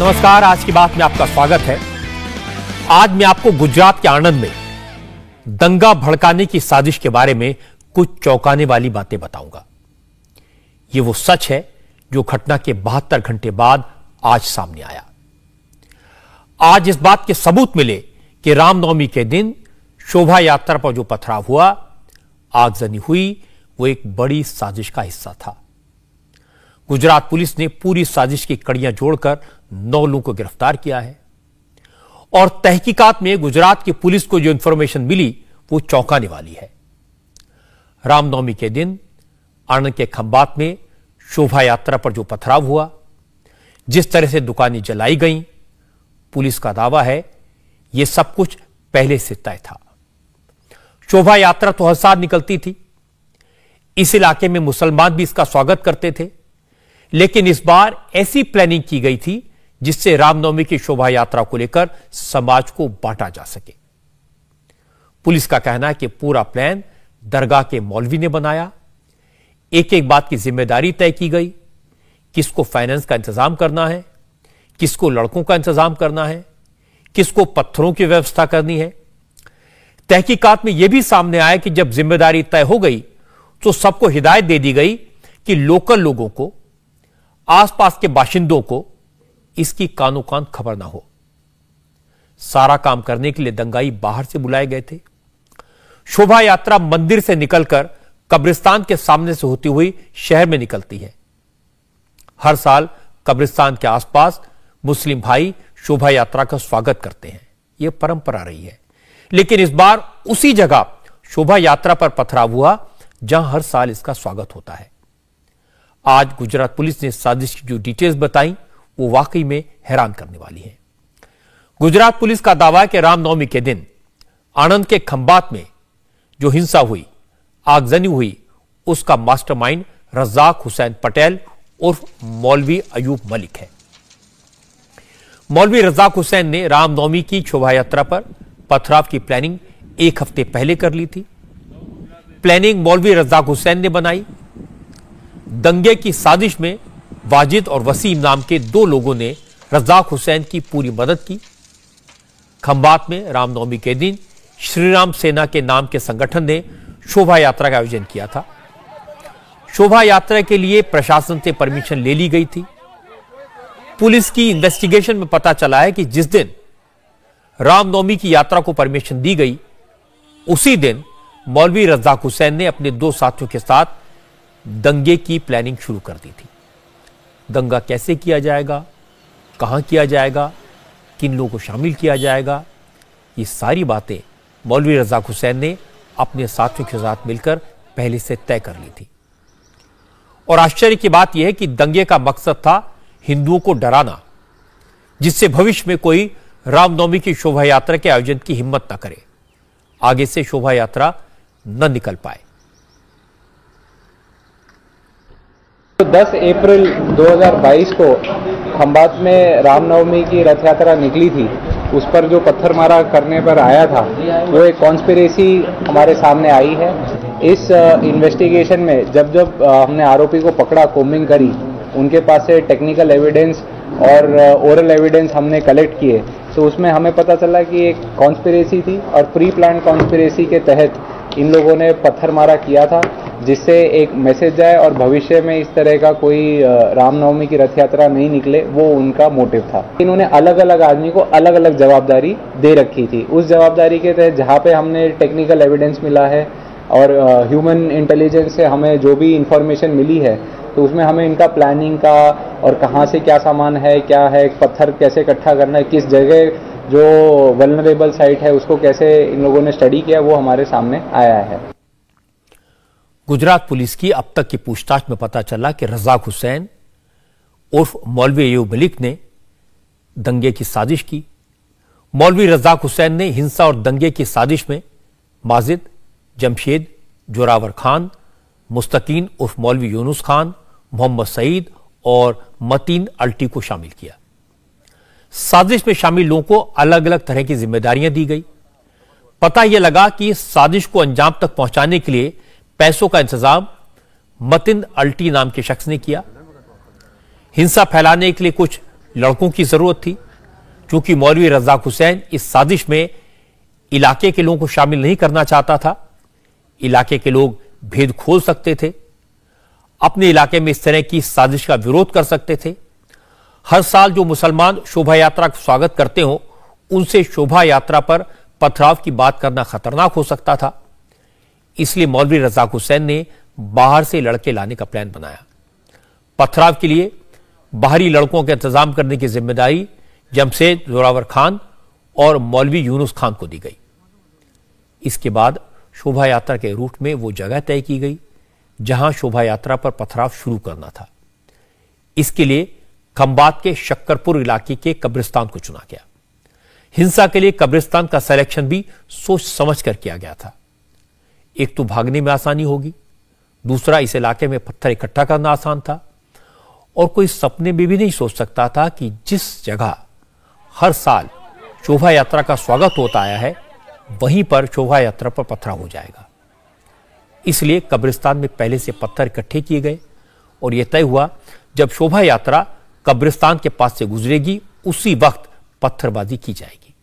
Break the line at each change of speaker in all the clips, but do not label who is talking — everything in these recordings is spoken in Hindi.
नमस्कार, आज की बात में आपका स्वागत है। आज मैं आपको गुजरात के आणंद में दंगा भड़काने की साजिश के बारे में कुछ चौंकाने वाली बातें बताऊंगा। यह वो सच है जो घटना के 72 घंटे बाद आज सामने आया। आज इस बात के सबूत मिले कि रामनवमी के दिन शोभा यात्रा पर जो पथराव हुआ, आगजनी हुई, वो एक बड़ी साजिश का हिस्सा था। गुजरात पुलिस ने पूरी साजिश की कड़ियां जोड़कर 9 लोगों को गिरफ्तार किया है और तहकीकात में गुजरात की पुलिस को जो इंफॉर्मेशन मिली वो चौंकाने वाली है। रामनवमी के दिन आणंद के खंबात में शोभा यात्रा पर जो पथराव हुआ, जिस तरह से दुकानें जलाई गईं, पुलिस का दावा है यह सब कुछ पहले से तय था। शोभा यात्रा तो हर साल निकलती थी। इस इलाके में मुसलमान भी इसका स्वागत करते थे, लेकिन इस बार ऐसी प्लानिंग की गई थी जिससे रामनवमी की शोभा यात्रा को लेकर समाज को बांटा जा सके। पुलिस का कहना है कि पूरा प्लान दरगाह के मौलवी ने बनाया। एक एक बात की जिम्मेदारी तय की गई। किसको फाइनेंस का इंतजाम करना है, किसको लड़कों का इंतजाम करना है, किसको पत्थरों की व्यवस्था करनी है। तहकीकात में यह भी सामने आया कि जब जिम्मेदारी तय हो गई तो सबको हिदायत दे दी गई कि लोकल लोगों को, आसपास के बाशिंदों को इसकी कानो कान खबर ना हो। सारा काम करने के लिए दंगाई बाहर से बुलाए गए थे। शोभा यात्रा मंदिर से निकलकर कब्रिस्तान के सामने से होती हुई शहर में निकलती है। हर साल कब्रिस्तान के आसपास मुस्लिम भाई शोभा यात्रा का स्वागत करते हैं। यह परंपरा रही है, लेकिन इस बार उसी जगह शोभा यात्रा पर पथराव हुआ जहां हर साल इसका स्वागत होता है। आज गुजरात पुलिस ने साजिश की जो डिटेल्स बताई वो वाकई में हैरान करने वाली है। गुजरात पुलिस का दावा है कि रामनवमी के दिन आणंद के खंबात में जो हिंसा हुई, आगजनी हुई, उसका मास्टरमाइंड रज़ाक हुसैन पटेल उर्फ मौलवी अयूब मलिक है। मौलवी रज़ाक हुसैन ने रामनवमी की शोभा यात्रा पर पथराव की प्लानिंग 1 हफ्ते पहले कर ली थी। प्लानिंग मौलवी रज़ाक हुसैन ने बनाई। दंगे की साजिश में वाजिद और वसीम नाम के 2 लोगों ने रज़ाक हुसैन की पूरी मदद की। खंबात में रामनवमी के दिन श्रीराम सेना के नाम के संगठन ने शोभा यात्रा का आयोजन किया था। शोभा यात्रा के लिए प्रशासन से परमिशन ले ली गई थी। पुलिस की इन्वेस्टिगेशन में पता चला है कि जिस दिन रामनवमी की यात्रा को परमिशन दी गई, उसी दिन मौलवी रज़ाक हुसैन ने अपने 2 साथियों के साथ दंगे की प्लानिंग शुरू कर दी थी। दंगा कैसे किया जाएगा, कहां किया जाएगा, किन लोगों को शामिल किया जाएगा, ये सारी बातें मौलवी रज़ाक हुसैन ने अपने साथियों के साथ मिलकर पहले से तय कर ली थी। और आश्चर्य की बात यह है कि दंगे का मकसद था हिंदुओं को डराना, जिससे भविष्य में कोई रामनवमी की शोभा यात्रा के आयोजन की हिम्मत न करे, आगे से शोभा यात्रा न निकल पाए।
10 अप्रैल 2022 को खंबात में रामनवमी की रथ यात्रा निकली थी। उस पर जो पत्थरमारा करने पर आया था, वो एक कॉन्स्पिरेसी हमारे सामने आई है। इस इन्वेस्टिगेशन में जब हमने आरोपी को पकड़ा, कोम्बिंग करी, उनके पास से टेक्निकल एविडेंस और ओरल एविडेंस हमने कलेक्ट किए, तो उसमें हमें पता चला कि एक कॉन्स्पिरेसी थी और प्री प्लान कॉन्स्पिरेसी के तहत इन लोगों ने पत्थरमारा किया था, जिससे एक मैसेज जाए और भविष्य में इस तरह का कोई रामनवमी की रथ यात्रा नहीं निकले, वो उनका मोटिव था। इन्होंने अलग अलग आदमी को अलग अलग जवाबदारी दे रखी थी। उस जवाबदारी के तहत जहाँ पे हमने टेक्निकल एविडेंस मिला है और ह्यूमन इंटेलिजेंस से हमें जो भी इंफॉर्मेशन मिली है, तो उसमें हमें इनका प्लानिंग का और कहाँ से क्या सामान है, क्या है, पत्थर कैसे इकट्ठा करना है, किस जगह जो वल्नरेबल साइट है उसको कैसे इन लोगों ने स्टडी किया, वो हमारे सामने आया है।
गुजरात पुलिस की अब तक की पूछताछ में पता चला कि रज़ाक हुसैन उर्फ मौलवी अयूब मलिक ने दंगे की साजिश की। मौलवी रज़ाक हुसैन ने हिंसा और दंगे की साजिश में माजिद, जमशेद, जोरावर खान, मुस्तकीन उर्फ मौलवी यूनुस खान, मोहम्मद सईद और मतीन अल्टी को शामिल किया। साजिश में शामिल लोगों को अलग अलग तरह की जिम्मेदारियां दी गई। पता यह लगा कि इस साजिश को अंजाम तक पहुंचाने के लिए पैसों का इंतजाम मतीन अल्टी नाम के शख्स ने किया। हिंसा फैलाने के लिए कुछ लड़कों की जरूरत थी, क्योंकि मौलवी रज़ाक हुसैन इस साजिश में इलाके के लोगों को शामिल नहीं करना चाहता था। इलाके के लोग भेद खोल सकते थे, अपने इलाके में इस तरह की साजिश का विरोध कर सकते थे। हर साल जो मुसलमान शोभा यात्रा का स्वागत करते हो, उनसे शोभा यात्रा पर पथराव की बात करना खतरनाक हो सकता था। इसलिए मौलवी रज़ाक हुसैन ने बाहर से लड़के लाने का प्लान बनाया। पथराव के लिए बाहरी लड़कों का इंतजाम करने की जिम्मेदारी जमशेद जोरावर खान और मौलवी यूनुस खान को दी गई। इसके बाद शोभा यात्रा के रूट में वो जगह तय की गई जहां शोभा यात्रा पर पथराव शुरू करना था। इसके लिए खंबात के शक्करपुर इलाके के कब्रिस्तान को चुना गया। हिंसा के लिए कब्रिस्तान का सिलेक्शन भी सोच समझ कर किया गया था। एक तो भागने में आसानी होगी, दूसरा इस इलाके में पत्थर इकट्ठा करना आसान था, और कोई सपने में भी नहीं सोच सकता था कि जिस जगह हर साल शोभा यात्रा का स्वागत होता आया है, वहीं पर शोभा यात्रा पर पथराव हो जाएगा। इसलिए कब्रिस्तान में पहले से पत्थर इकट्ठे किए गए और यह तय हुआ जब शोभा यात्रा कब्रिस्तान के पास से गुजरेगी, उसी वक्त पत्थरबाजी की जाएगी।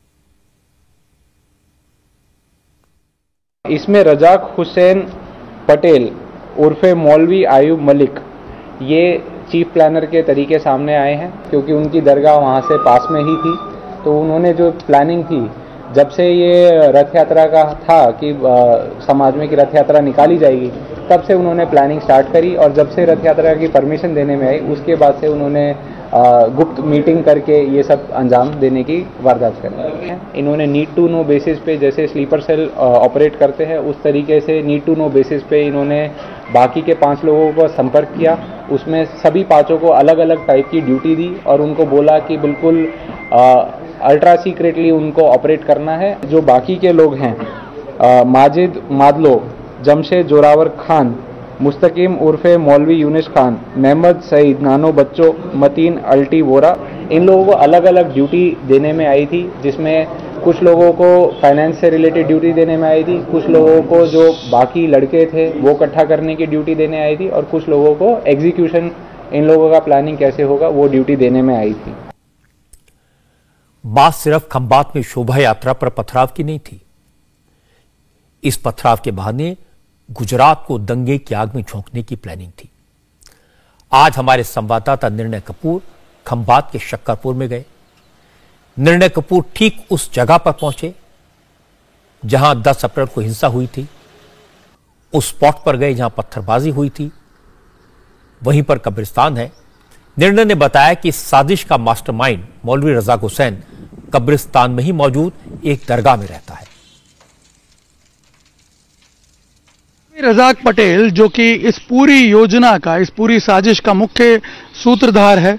इसमें रज़ाक हुसैन पटेल उर्फे मौलवी आयुब मलिक ये चीफ प्लानर के तरीके सामने आए हैं, क्योंकि उनकी दरगाह वहाँ से पास में ही थी। तो उन्होंने जो प्लानिंग थी, जब से ये रथ यात्रा का था कि समाज में की रथ यात्रा निकाली जाएगी, तब से उन्होंने प्लानिंग स्टार्ट करी। और जब से रथ यात्रा की परमिशन देने में आई, उसके बाद से उन्होंने गुप्त मीटिंग करके ये सब अंजाम देने की वारदात करी। इन्होंने नीड टू नो बेसिस पे, जैसे स्लीपर सेल ऑपरेट करते हैं, उस तरीके से नीड टू नो बेसिस पे इन्होंने बाकी के 5 लोगों को संपर्क किया। उसमें सभी 5 को अलग अलग टाइप की ड्यूटी दी और उनको बोला कि बिल्कुल अल्ट्रा सीक्रेटली उनको ऑपरेट करना है। जो बाकी के लोग हैं, माजिद मादलो, जमशेद जोरावर खान, मुस्तकीम उर्फे मौलवी यूनुस खान, महमद सईद, नानो बच्चो, मतीन अल्टी वोरा, इन लोगों को अलग अलग ड्यूटी देने में आई थी, जिसमें कुछ लोगों को फाइनेंस से रिलेटेड ड्यूटी देने में आई थी, कुछ लोगों को जो बाकी लड़के थे वो इकट्ठा करने की ड्यूटी देने आई थी, और कुछ लोगों को एग्जीक्यूशन, इन लोगों का प्लानिंग कैसे होगा, वो ड्यूटी देने में आई थी।
बात सिर्फ खंबात में शोभा यात्रा पर पथराव की नहीं थी। इस पथराव के बहाने गुजरात को दंगे की आग में झोंकने की प्लानिंग थी। आज हमारे संवाददाता निर्णय कपूर खंबात के शक्करपुर में गए। निर्णय कपूर ठीक उस जगह पर पहुंचे जहां 10 अप्रैल को हिंसा हुई थी। उस स्पॉट पर गए जहां पत्थरबाजी हुई थी, वहीं पर कब्रिस्तान है। निर्णय ने बताया कि इस साजिश का मास्टरमाइंड मौलवी रज़ाक हुसैन कब्रिस्तान में ही मौजूद एक दरगाह में रहता है।
रज़ाक पटेल, जो कि इस पूरी योजना का, इस पूरी साजिश का मुख्य सूत्रधार है,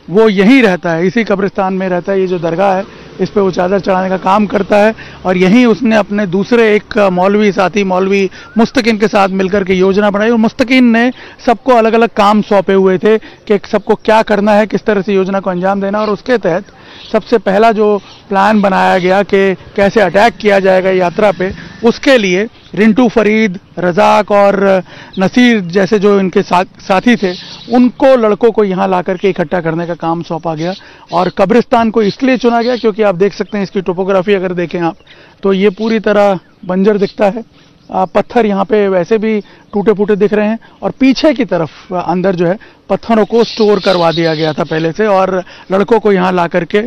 वो यहीं रहता है, इसी कब्रिस्तान में रहता है। ये जो दरगाह है, इस पे वो चादर चढ़ाने का काम करता है, और यहीं उसने अपने दूसरे एक मौलवी साथी मौलवी मुस्तकीन के साथ मिलकर के योजना बनाई। और मुस्तकीन ने सबको अलग अलग काम सौंपे हुए थे कि सबको क्या करना है, किस तरह से योजना को अंजाम देना। और उसके तहत सबसे पहला जो प्लान बनाया गया कि कैसे अटैक किया जाएगा यात्रा पे, उसके लिए रिंटू फरीद, रज़ाक और नसीर जैसे जो इनके साथी थे, उनको लड़कों को यहाँ ला करके इकट्ठा करने का काम सौंपा गया। और कब्रिस्तान को इसलिए चुना गया क्योंकि आप देख सकते हैं इसकी टोपोग्राफी अगर देखें आप, तो ये पूरी तरह बंजर दिखता है। पत्थर यहाँ पे वैसे भी टूटे फूटे दिख रहे हैं, और पीछे की तरफ अंदर जो है पत्थरों को स्टोर करवा दिया गया था पहले से, और लड़कों को यहाँ ला करके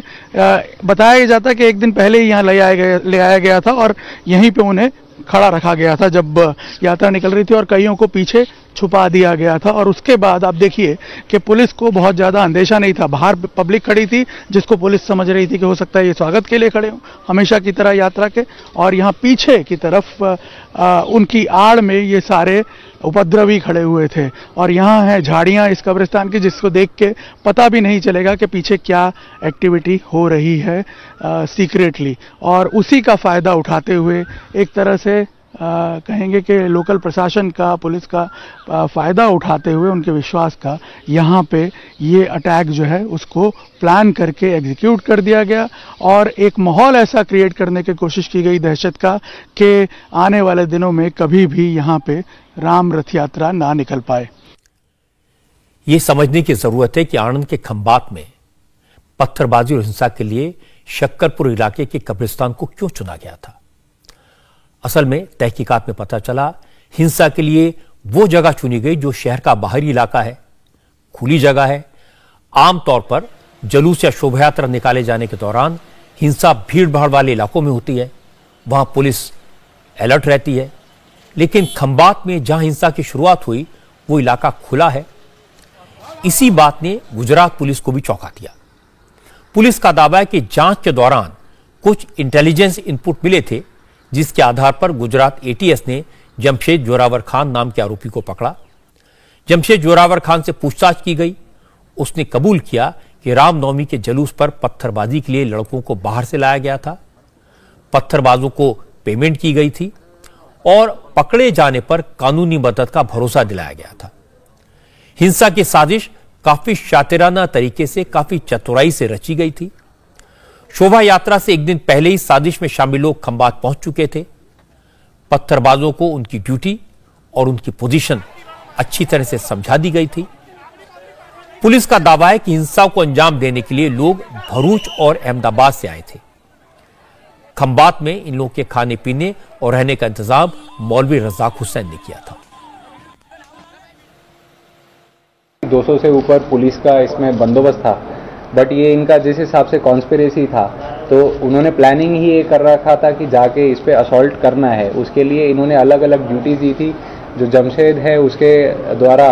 बताया जाता है कि एक दिन पहले ही यहाँ ले आया गया था और यहीं पे उन्हें खड़ा रखा गया था जब यात्रा निकल रही थी, और कईयों को पीछे छुपा दिया गया था। और उसके बाद आप देखिए कि पुलिस को बहुत ज़्यादा अंदेशा नहीं था। बाहर पब्लिक खड़ी थी, जिसको पुलिस समझ रही थी कि हो सकता है ये स्वागत के लिए खड़े हों हमेशा की तरह यात्रा के, और यहाँ पीछे की तरफ उनकी आड़ में ये सारे उपद्रवी खड़े हुए थे। और यहाँ है झाड़ियाँ इस कब्रिस्तान की, जिसको देख के पता भी नहीं चलेगा कि पीछे क्या एक्टिविटी हो रही है सीक्रेटली। और उसी का फ़ायदा उठाते हुए एक तरह से कहेंगे कि लोकल प्रशासन का, पुलिस का फ़ायदा उठाते हुए, उनके विश्वास का, यहाँ पे ये अटैक जो है उसको प्लान करके एग्जीक्यूट कर दिया गया। और एक माहौल ऐसा क्रिएट करने की कोशिश की गई दहशत का कि आने वाले दिनों में कभी भी यहाँ पे राम रथ यात्रा ना निकल पाए।
ये समझने की जरूरत है कि आणंद के खंबात में पत्थरबाजी और हिंसा के लिए शक्करपुर इलाके के कब्रिस्तान को क्यों चुना गया था? असल में तहकीकात में पता चला, हिंसा के लिए वो जगह चुनी गई जो शहर का बाहरी इलाका है, खुली जगह है। आमतौर पर जुलूस या शोभा यात्रा निकाले जाने के दौरान हिंसा भीड़ भाड़ वाले इलाकों में होती है, वहां पुलिस अलर्ट रहती है। लेकिन खंबात में जहां हिंसा की शुरुआत हुई वो इलाका खुला है। इसी बात ने गुजरात पुलिस को भी चौंका दिया। पुलिस का दावा है कि जांच के दौरान कुछ इंटेलिजेंस इनपुट मिले थे, जिसके आधार पर गुजरात एटीएस ने जमशेद जोरावर खान नाम के आरोपी को पकड़ा। जमशेद जोरावर खान से पूछताछ की गई। उसने कबूल किया कि रामनवमी के जुलूस पर पत्थरबाजी के लिए लड़कों को बाहर से लाया गया था, पत्थरबाजों को पेमेंट की गई थी और पकड़े जाने पर कानूनी मदद का भरोसा दिलाया गया था। हिंसा की साजिश काफी शातिराना तरीके से, काफी चतुराई से रची गई थी। शोभा यात्रा से एक दिन पहले ही साजिश में शामिल लोग खंबात पहुंच चुके थे। पत्थरबाजों को उनकी ड्यूटी और उनकी पोजीशन अच्छी तरह से समझा दी गई थी। पुलिस का दावा है कि हिंसा को अंजाम देने के लिए लोग भरूच और अहमदाबाद से आए थे। खंबात में इन लोगों के खाने पीने और रहने का इंतजाम मौलवी रज़ाक हुसैन ने किया था।
200 से ऊपर पुलिस का इसमें बंदोबस्त था, बट ये इनका जिस हिसाब से कॉन्स्पिरेसी था, तो उन्होंने प्लानिंग ही ये कर रखा था कि जाके इस पे असॉल्ट करना है। उसके लिए इन्होंने अलग अलग ड्यूटीज दी थी। जो जमशेद है उसके द्वारा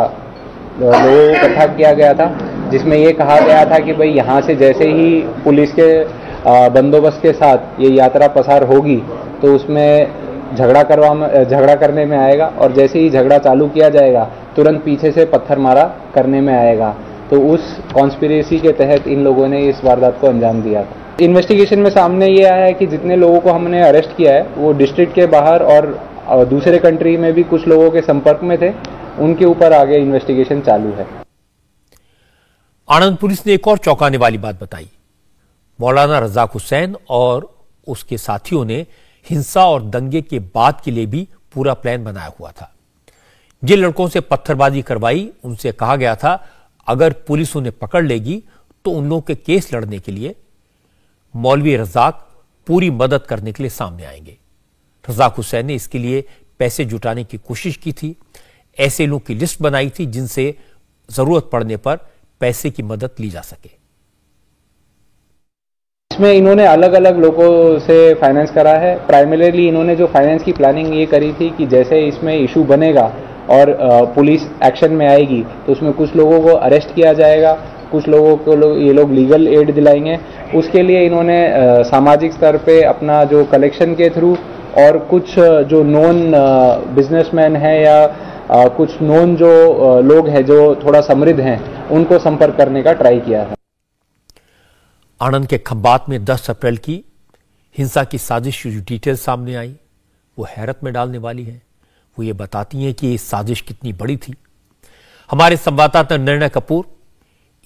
लोगों को इकट्ठा किया गया था, जिसमें ये कहा गया था कि भाई यहाँ से जैसे ही पुलिस के बंदोबस्त के साथ ये यात्रा पसार होगी तो उसमें झगड़ा करने में आएगा, और जैसे ही झगड़ा चालू किया जाएगा तुरंत पीछे से पत्थर मारा करने में आएगा। तो उस कॉन्स्पिरेसी के तहत इन लोगों ने इस वारदात को अंजाम दिया था। इन्वेस्टिगेशन में सामने ये आया है कि जितने लोगों को हमने अरेस्ट किया है वो डिस्ट्रिक्ट के बाहर और दूसरे कंट्री में भी कुछ लोगों के संपर्क में थे। उनके ऊपर आगे इन्वेस्टिगेशन चालू है।
आणंद पुलिस ने एक और चौंकाने वाली बात बताई। मौलाना रज़ाक हुसैन और उसके साथियों ने हिंसा और दंगे के बाद के लिए भी पूरा प्लान बनाया हुआ था। जिन लड़कों से पत्थरबाजी करवाई उनसे कहा गया था अगर पुलिस उन्हें पकड़ लेगी तो उन लोगों के केस लड़ने के लिए मौलवी रज़ाक पूरी मदद करने के लिए सामने आएंगे। रज़ाक हुसैन ने इसके लिए पैसे जुटाने की कोशिश की थी। ऐसे लोगों की लिस्ट बनाई थी जिनसे जरूरत पड़ने पर पैसे की मदद ली जा सके।
इसमें इन्होंने अलग अलग लोगों से फाइनेंस करा है। प्राइमरीली इन्होंने जो फाइनेंस की प्लानिंग ये करी थी कि जैसे इसमें इशू बनेगा और पुलिस एक्शन में आएगी तो उसमें कुछ लोगों को अरेस्ट किया जाएगा, कुछ लोगों को ये लोग लीगल एड दिलाएंगे। उसके लिए इन्होंने सामाजिक स्तर पे अपना जो कलेक्शन के थ्रू और कुछ जो नॉन बिजनेसमैन हैं या कुछ नॉन जो लोग हैं जो थोड़ा समृद्ध हैं उनको संपर्क करने का ट्राई किया है।
आणंद के खंबात में 10 अप्रैल की हिंसा की साजिश की जो डिटेल सामने आई वो हैरत में डालने वाली है। वो ये बताती हैं कि ये साजिश कितनी बड़ी थी। हमारे संवाददाता निर्णय कपूर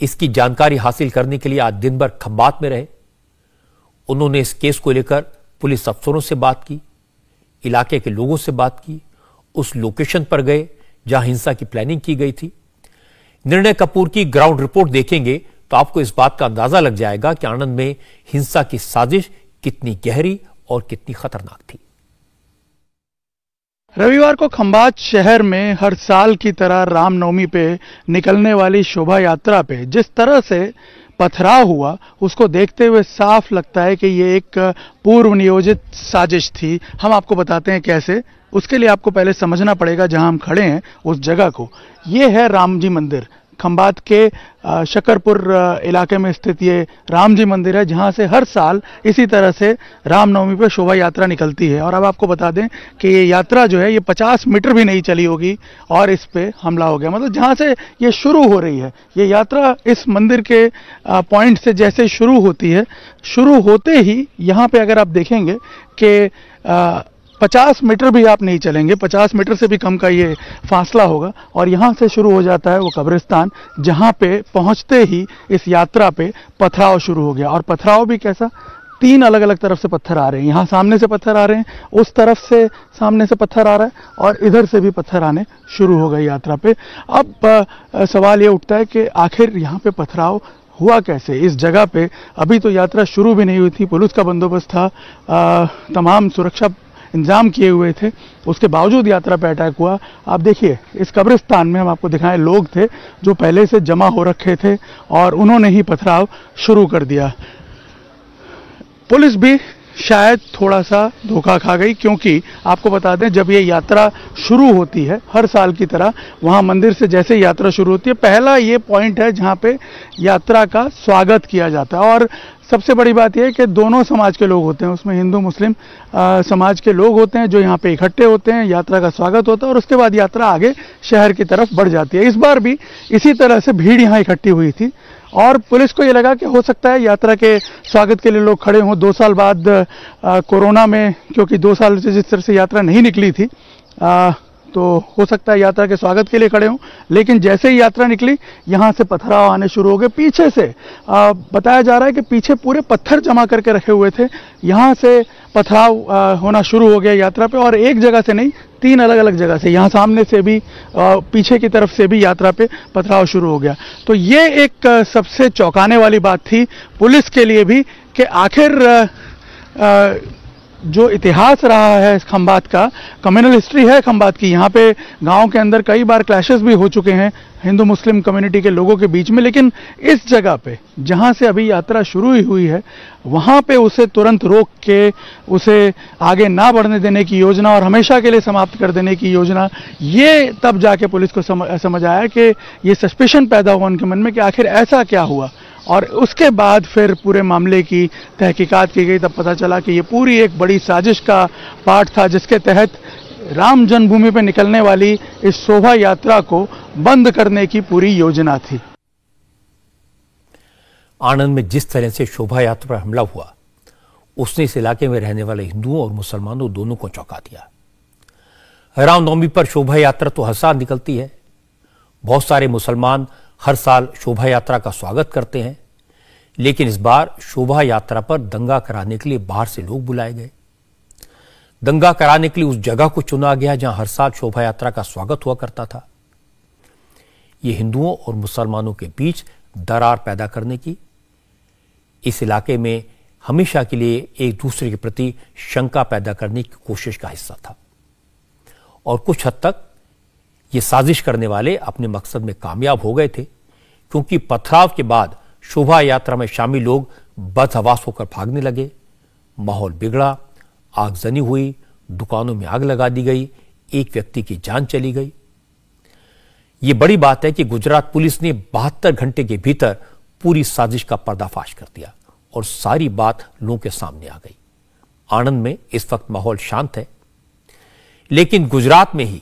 इसकी जानकारी हासिल करने के लिए आज दिन भर खंबात में रहे। उन्होंने इस केस को लेकर पुलिस अफसरों से बात की, इलाके के लोगों से बात की, उस लोकेशन पर गए जहां हिंसा की प्लानिंग की गई थी। निर्णय कपूर की ग्राउंड रिपोर्ट देखेंगे तो आपको इस बात का अंदाजा लग जाएगा कि आणंद में हिंसा की साजिश कितनी गहरी और कितनी खतरनाक थी।
रविवार को खंबात शहर में हर साल की तरह रामनवमी पे निकलने वाली शोभा यात्रा पे जिस तरह से पथराव हुआ उसको देखते हुए साफ लगता है कि ये एक पूर्व नियोजित साजिश थी। हम आपको बताते हैं कैसे। उसके लिए आपको पहले समझना पड़ेगा जहां हम खड़े हैं उस जगह को। ये है राम जी मंदिर। खंबात के शक्करपुर इलाके में स्थित ये राम जी मंदिर है जहां से हर साल इसी तरह से रामनवमी पर शोभा यात्रा निकलती है। और अब आपको बता दें कि ये यात्रा जो है ये 50 मीटर भी नहीं चली होगी और इस पे हमला हो गया। मतलब जहां से ये शुरू हो रही है ये यात्रा इस मंदिर के पॉइंट से जैसे शुरू होती है, शुरू होते ही यहाँ पे अगर आप देखेंगे कि 50 मीटर भी आप नहीं चलेंगे, 50 मीटर से भी कम का ये फासला होगा और यहाँ से शुरू हो जाता है वो कब्रिस्तान जहाँ पे पहुँचते ही इस यात्रा पे पथराव शुरू हो गया। और पथराव भी कैसा, 3 अलग अलग तरफ से पत्थर आ रहे हैं। यहाँ सामने से पत्थर आ रहे हैं, उस तरफ से सामने से पत्थर आ रहा है और इधर से भी पत्थर आने शुरू हो गए यात्रा पे। अब सवाल ये उठता है कि आखिर यहाँ पे पथराव हुआ कैसे इस जगह पे? अभी तो यात्रा शुरू भी नहीं हुई थी, पुलिस का बंदोबस्त था, तमाम सुरक्षा इंतजाम किए हुए थे, उसके बावजूद यात्रा पे अटैक हुआ। आप देखिए इस कब्रिस्तान में, हम आपको दिखाएं, लोग थे जो पहले से जमा हो रखे थे और उन्होंने ही पथराव शुरू कर दिया। पुलिस भी शायद थोड़ा सा धोखा खा गई, क्योंकि आपको बता दें जब ये यात्रा शुरू होती है हर साल की तरह, वहां मंदिर से जैसे यात्रा शुरू होती है, पहला ये पॉइंट है जहां पे यात्रा का स्वागत किया जाता है। और सबसे बड़ी बात यह है कि दोनों समाज के लोग होते हैं, उसमें हिंदू मुस्लिम समाज के लोग होते हैं जो यहाँ पे इकट्ठे होते हैं, यात्रा का स्वागत होता है और उसके बाद यात्रा आगे शहर की तरफ बढ़ जाती है। इस बार भी इसी तरह से भीड़ यहाँ इकट्ठी हुई थी और पुलिस को ये लगा कि हो सकता है यात्रा के स्वागत के लिए लोग खड़े हों। 2 साल बाद कोरोना में, क्योंकि 2 साल से जिस तरह से यात्रा नहीं निकली थी, तो हो सकता है यात्रा के स्वागत के लिए खड़े हों। लेकिन जैसे ही यात्रा निकली यहां से पथराव आने शुरू हो गए। पीछे से बताया जा रहा है कि पीछे पूरे पत्थर जमा करके रखे हुए थे, यहां से पथराव होना शुरू हो गया यात्रा पे, और एक जगह से नहीं, 3 अलग अलग जगह से, यहाँ सामने से भी पीछे की तरफ से भी यात्रा पे पथराव शुरू हो गया। तो ये एक सबसे चौंकाने वाली बात थी पुलिस के लिए भी कि आखिर जो इतिहास रहा है खंबात का, कम्युनल हिस्ट्री है खंबात की, यहाँ पे गांव के अंदर कई बार क्लैशेस भी हो चुके हैं हिंदू मुस्लिम कम्युनिटी के लोगों के बीच में, लेकिन इस जगह पे जहां से अभी यात्रा शुरू ही हुई है वहां पे उसे तुरंत रोक के उसे आगे ना बढ़ने देने की योजना और हमेशा के लिए समाप्त कर देने की योजना, ये तब जाके पुलिस को समझ आया कि ये सस्पिशन पैदा हुआ उनके मन में कि आखिर ऐसा क्या हुआ। और उसके बाद फिर पूरे मामले की तहकीकात की गई, तब पता चला कि ये पूरी एक बड़ी साजिश का पार्ट था जिसके तहत राम जन्मभूमि पर निकलने वाली इस शोभा यात्रा को बंद करने की पूरी योजना थी।
आणंद में जिस तरह से शोभा यात्रा पर हमला हुआ उसने इस इलाके में रहने वाले हिंदुओं और मुसलमानों दोनों को चौंका दिया। रामनवमी पर शोभा यात्रा तो हर साल निकलती है, बहुत सारे मुसलमान हर साल शोभा यात्रा का स्वागत करते हैं, लेकिन इस बार शोभा यात्रा पर दंगा कराने के लिए बाहर से लोग बुलाए गए। दंगा कराने के लिए उस जगह को चुना गया जहां हर साल शोभा यात्रा का स्वागत हुआ करता था। यह हिंदुओं और मुसलमानों के बीच दरार पैदा करने की, इस इलाके में हमेशा के लिए एक दूसरे के प्रति शंका पैदा करने की कोशिश का हिस्सा था। और कुछ हद तक ये साजिश करने वाले अपने मकसद में कामयाब हो गए थे, क्योंकि पथराव के बाद शोभा यात्रा में शामिल लोग बदहवास होकर भागने लगे, माहौल बिगड़ा, आगजनी हुई, दुकानों में आग लगा दी गई, एक व्यक्ति की जान चली गई। यह बड़ी बात है कि गुजरात पुलिस ने 72 घंटे के भीतर पूरी साजिश का पर्दाफाश कर दिया और सारी बात लोगों के सामने आ गई। आणंद में इस वक्त माहौल शांत है, लेकिन गुजरात में ही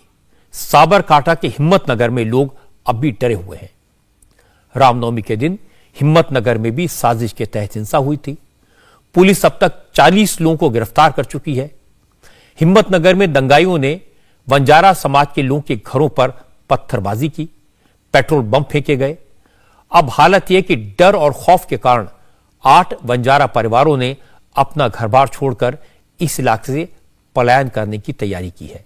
साबरकांठा के हिम्मतनगर में लोग अब भी डरे हुए हैं। रामनवमी के दिन हिम्मतनगर में भी साजिश के तहत हिंसा हुई थी। पुलिस अब तक 40 लोगों को गिरफ्तार कर चुकी है। हिम्मतनगर में दंगाइयों ने बंजारा समाज के लोगों के घरों पर पत्थरबाजी की, पेट्रोल बम फेंके गए। अब हालत यह कि डर और खौफ के कारण 8 बंजारा परिवारों ने अपना घर-बार छोड़कर इस इलाके से पलायन करने की तैयारी की है,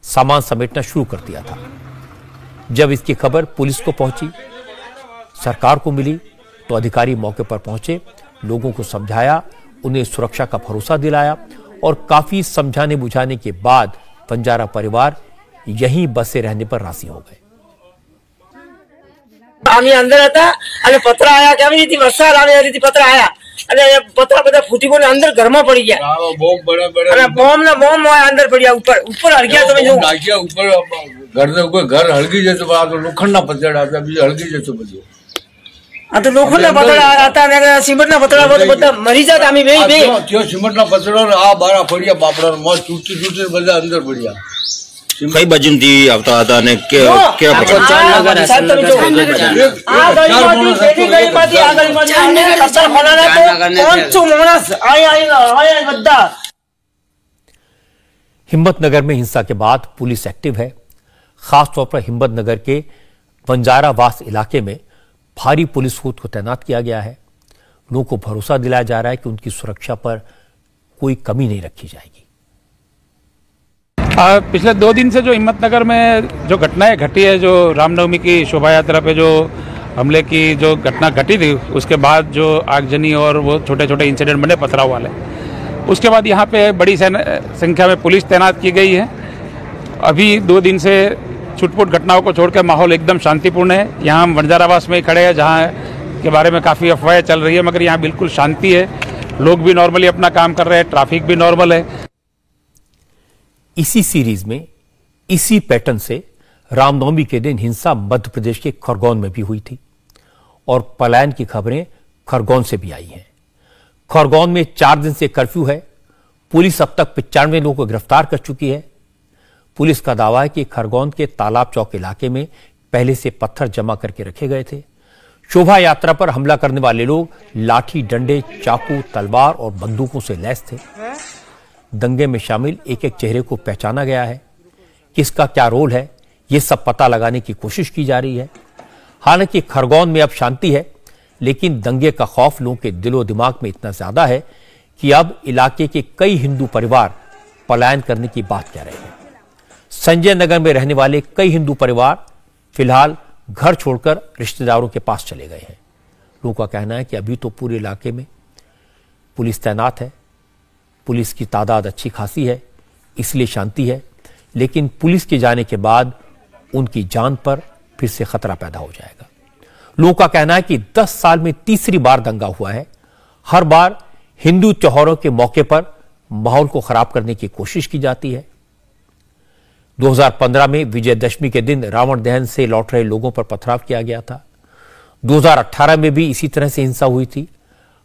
सामान समेटना शुरू कर दिया था। जब इसकी खबर पुलिस को पहुंची, सरकार को मिली, तो अधिकारी मौके पर पहुंचे, लोगों को समझाया, उन्हें सुरक्षा का भरोसा दिलाया और काफी समझाने बुझाने के बाद बंजारा परिवार यहीं बसे रहने पर राजी हो गए।
आम्ही अंदर હતા અને પતરા આયા કેવી રીતે વરસાદ આવે એ રીતે પતરા આયા અને પતરા બધા ફૂટી પડીને અંદર ઘરમાં પડી ગયા બોમ્બ બડા બડા અને બોમ્બ અંદર પડ્યા ઉપર હળગ્યા તમે જો લાગ્યા ઉપર ઘરને ઉપર ઘર હળગી જતો આ તો લોખંડના પતરા હતા બીજું હળગી જતો બધું આ તો લોખંડના પતરા હતા અને સિમેન્ટના પતરા બધા મરી જાત આમી બે त्यो સિમેન્ટના પતરા આ બારા પડ્યા બાપડા મોં તૂટી તૂટી બધા અંદર પડ્યા કઈ બાજુથી આવતા હતા અને કે
हिम्मतनगर में हिंसा के बाद पुलिस एक्टिव है। खासतौर पर हिम्मतनगर के बंजारावास इलाके में भारी पुलिस फोर्स को तैनात किया गया है। लोगों को भरोसा दिलाया जा रहा है कि उनकी सुरक्षा पर कोई कमी नहीं रखी जाएगी।
पिछले 2 दिन से जो हिम्मतनगर में जो घटनाएं घटी है, जो रामनवमी की शोभा यात्रा पे जो हमले की जो घटना घटी थी उसके बाद जो आगजनी और वो छोटे छोटे इंसिडेंट बने पथराव वाले, उसके बाद यहाँ पे बड़ी संख्या में पुलिस तैनात की गई है। अभी 2 दिन से छुटपुट घटनाओं को छोड़कर माहौल एकदम शांतिपूर्ण है। यहाँ हम वंजारावास में खड़े हैं जहाँ के बारे में काफ़ी अफवाहें चल रही है, मगर यहाँ बिल्कुल शांति है, लोग भी नॉर्मली अपना काम कर रहे हैं, ट्रैफिक भी नॉर्मल है।
इसी सीरीज में इसी पैटर्न से रामनवमी के दिन हिंसा मध्य प्रदेश के खरगोन में भी हुई थी और पलायन की खबरें खरगोन से भी आई हैं। खरगोन में 4 दिन से कर्फ्यू है। पुलिस अब तक 95 लोगों को गिरफ्तार कर चुकी है। पुलिस का दावा है कि खरगोन के तालाब चौक इलाके में पहले से पत्थर जमा करके रखे गए थे। शोभा यात्रा पर हमला करने वाले लोग लाठी, डंडे, चाकू, तलवार और बंदूकों से लैस थे। दंगे में शामिल एक एक चेहरे को पहचाना गया है। किसका क्या रोल है, यह सब पता लगाने की कोशिश की जा रही है। हालांकि खरगोन में अब शांति है, लेकिन दंगे का खौफ लोगों के दिलो दिमाग में इतना ज्यादा है कि अब इलाके के कई हिंदू परिवार पलायन करने की बात कह रहे हैं। संजय नगर में रहने वाले कई हिंदू परिवार फिलहाल घर छोड़कर रिश्तेदारों के पास चले गए हैं। लोगों का कहना है कि अभी तो पूरे इलाके में पुलिस तैनात है, पुलिस की तादाद अच्छी खासी है, इसलिए शांति है, लेकिन पुलिस के जाने के बाद उनकी जान पर फिर से खतरा पैदा हो जाएगा। लोगों का कहना है कि 10 साल में तीसरी बार दंगा हुआ है। हर बार हिंदू त्योहारों के मौके पर माहौल को खराब करने की कोशिश की जाती है। 2015 में विजयदशमी के दिन रावण दहन से लौट रहे लोगों पर पथराव किया गया था। 2018 में भी इसी तरह से हिंसा हुई थी।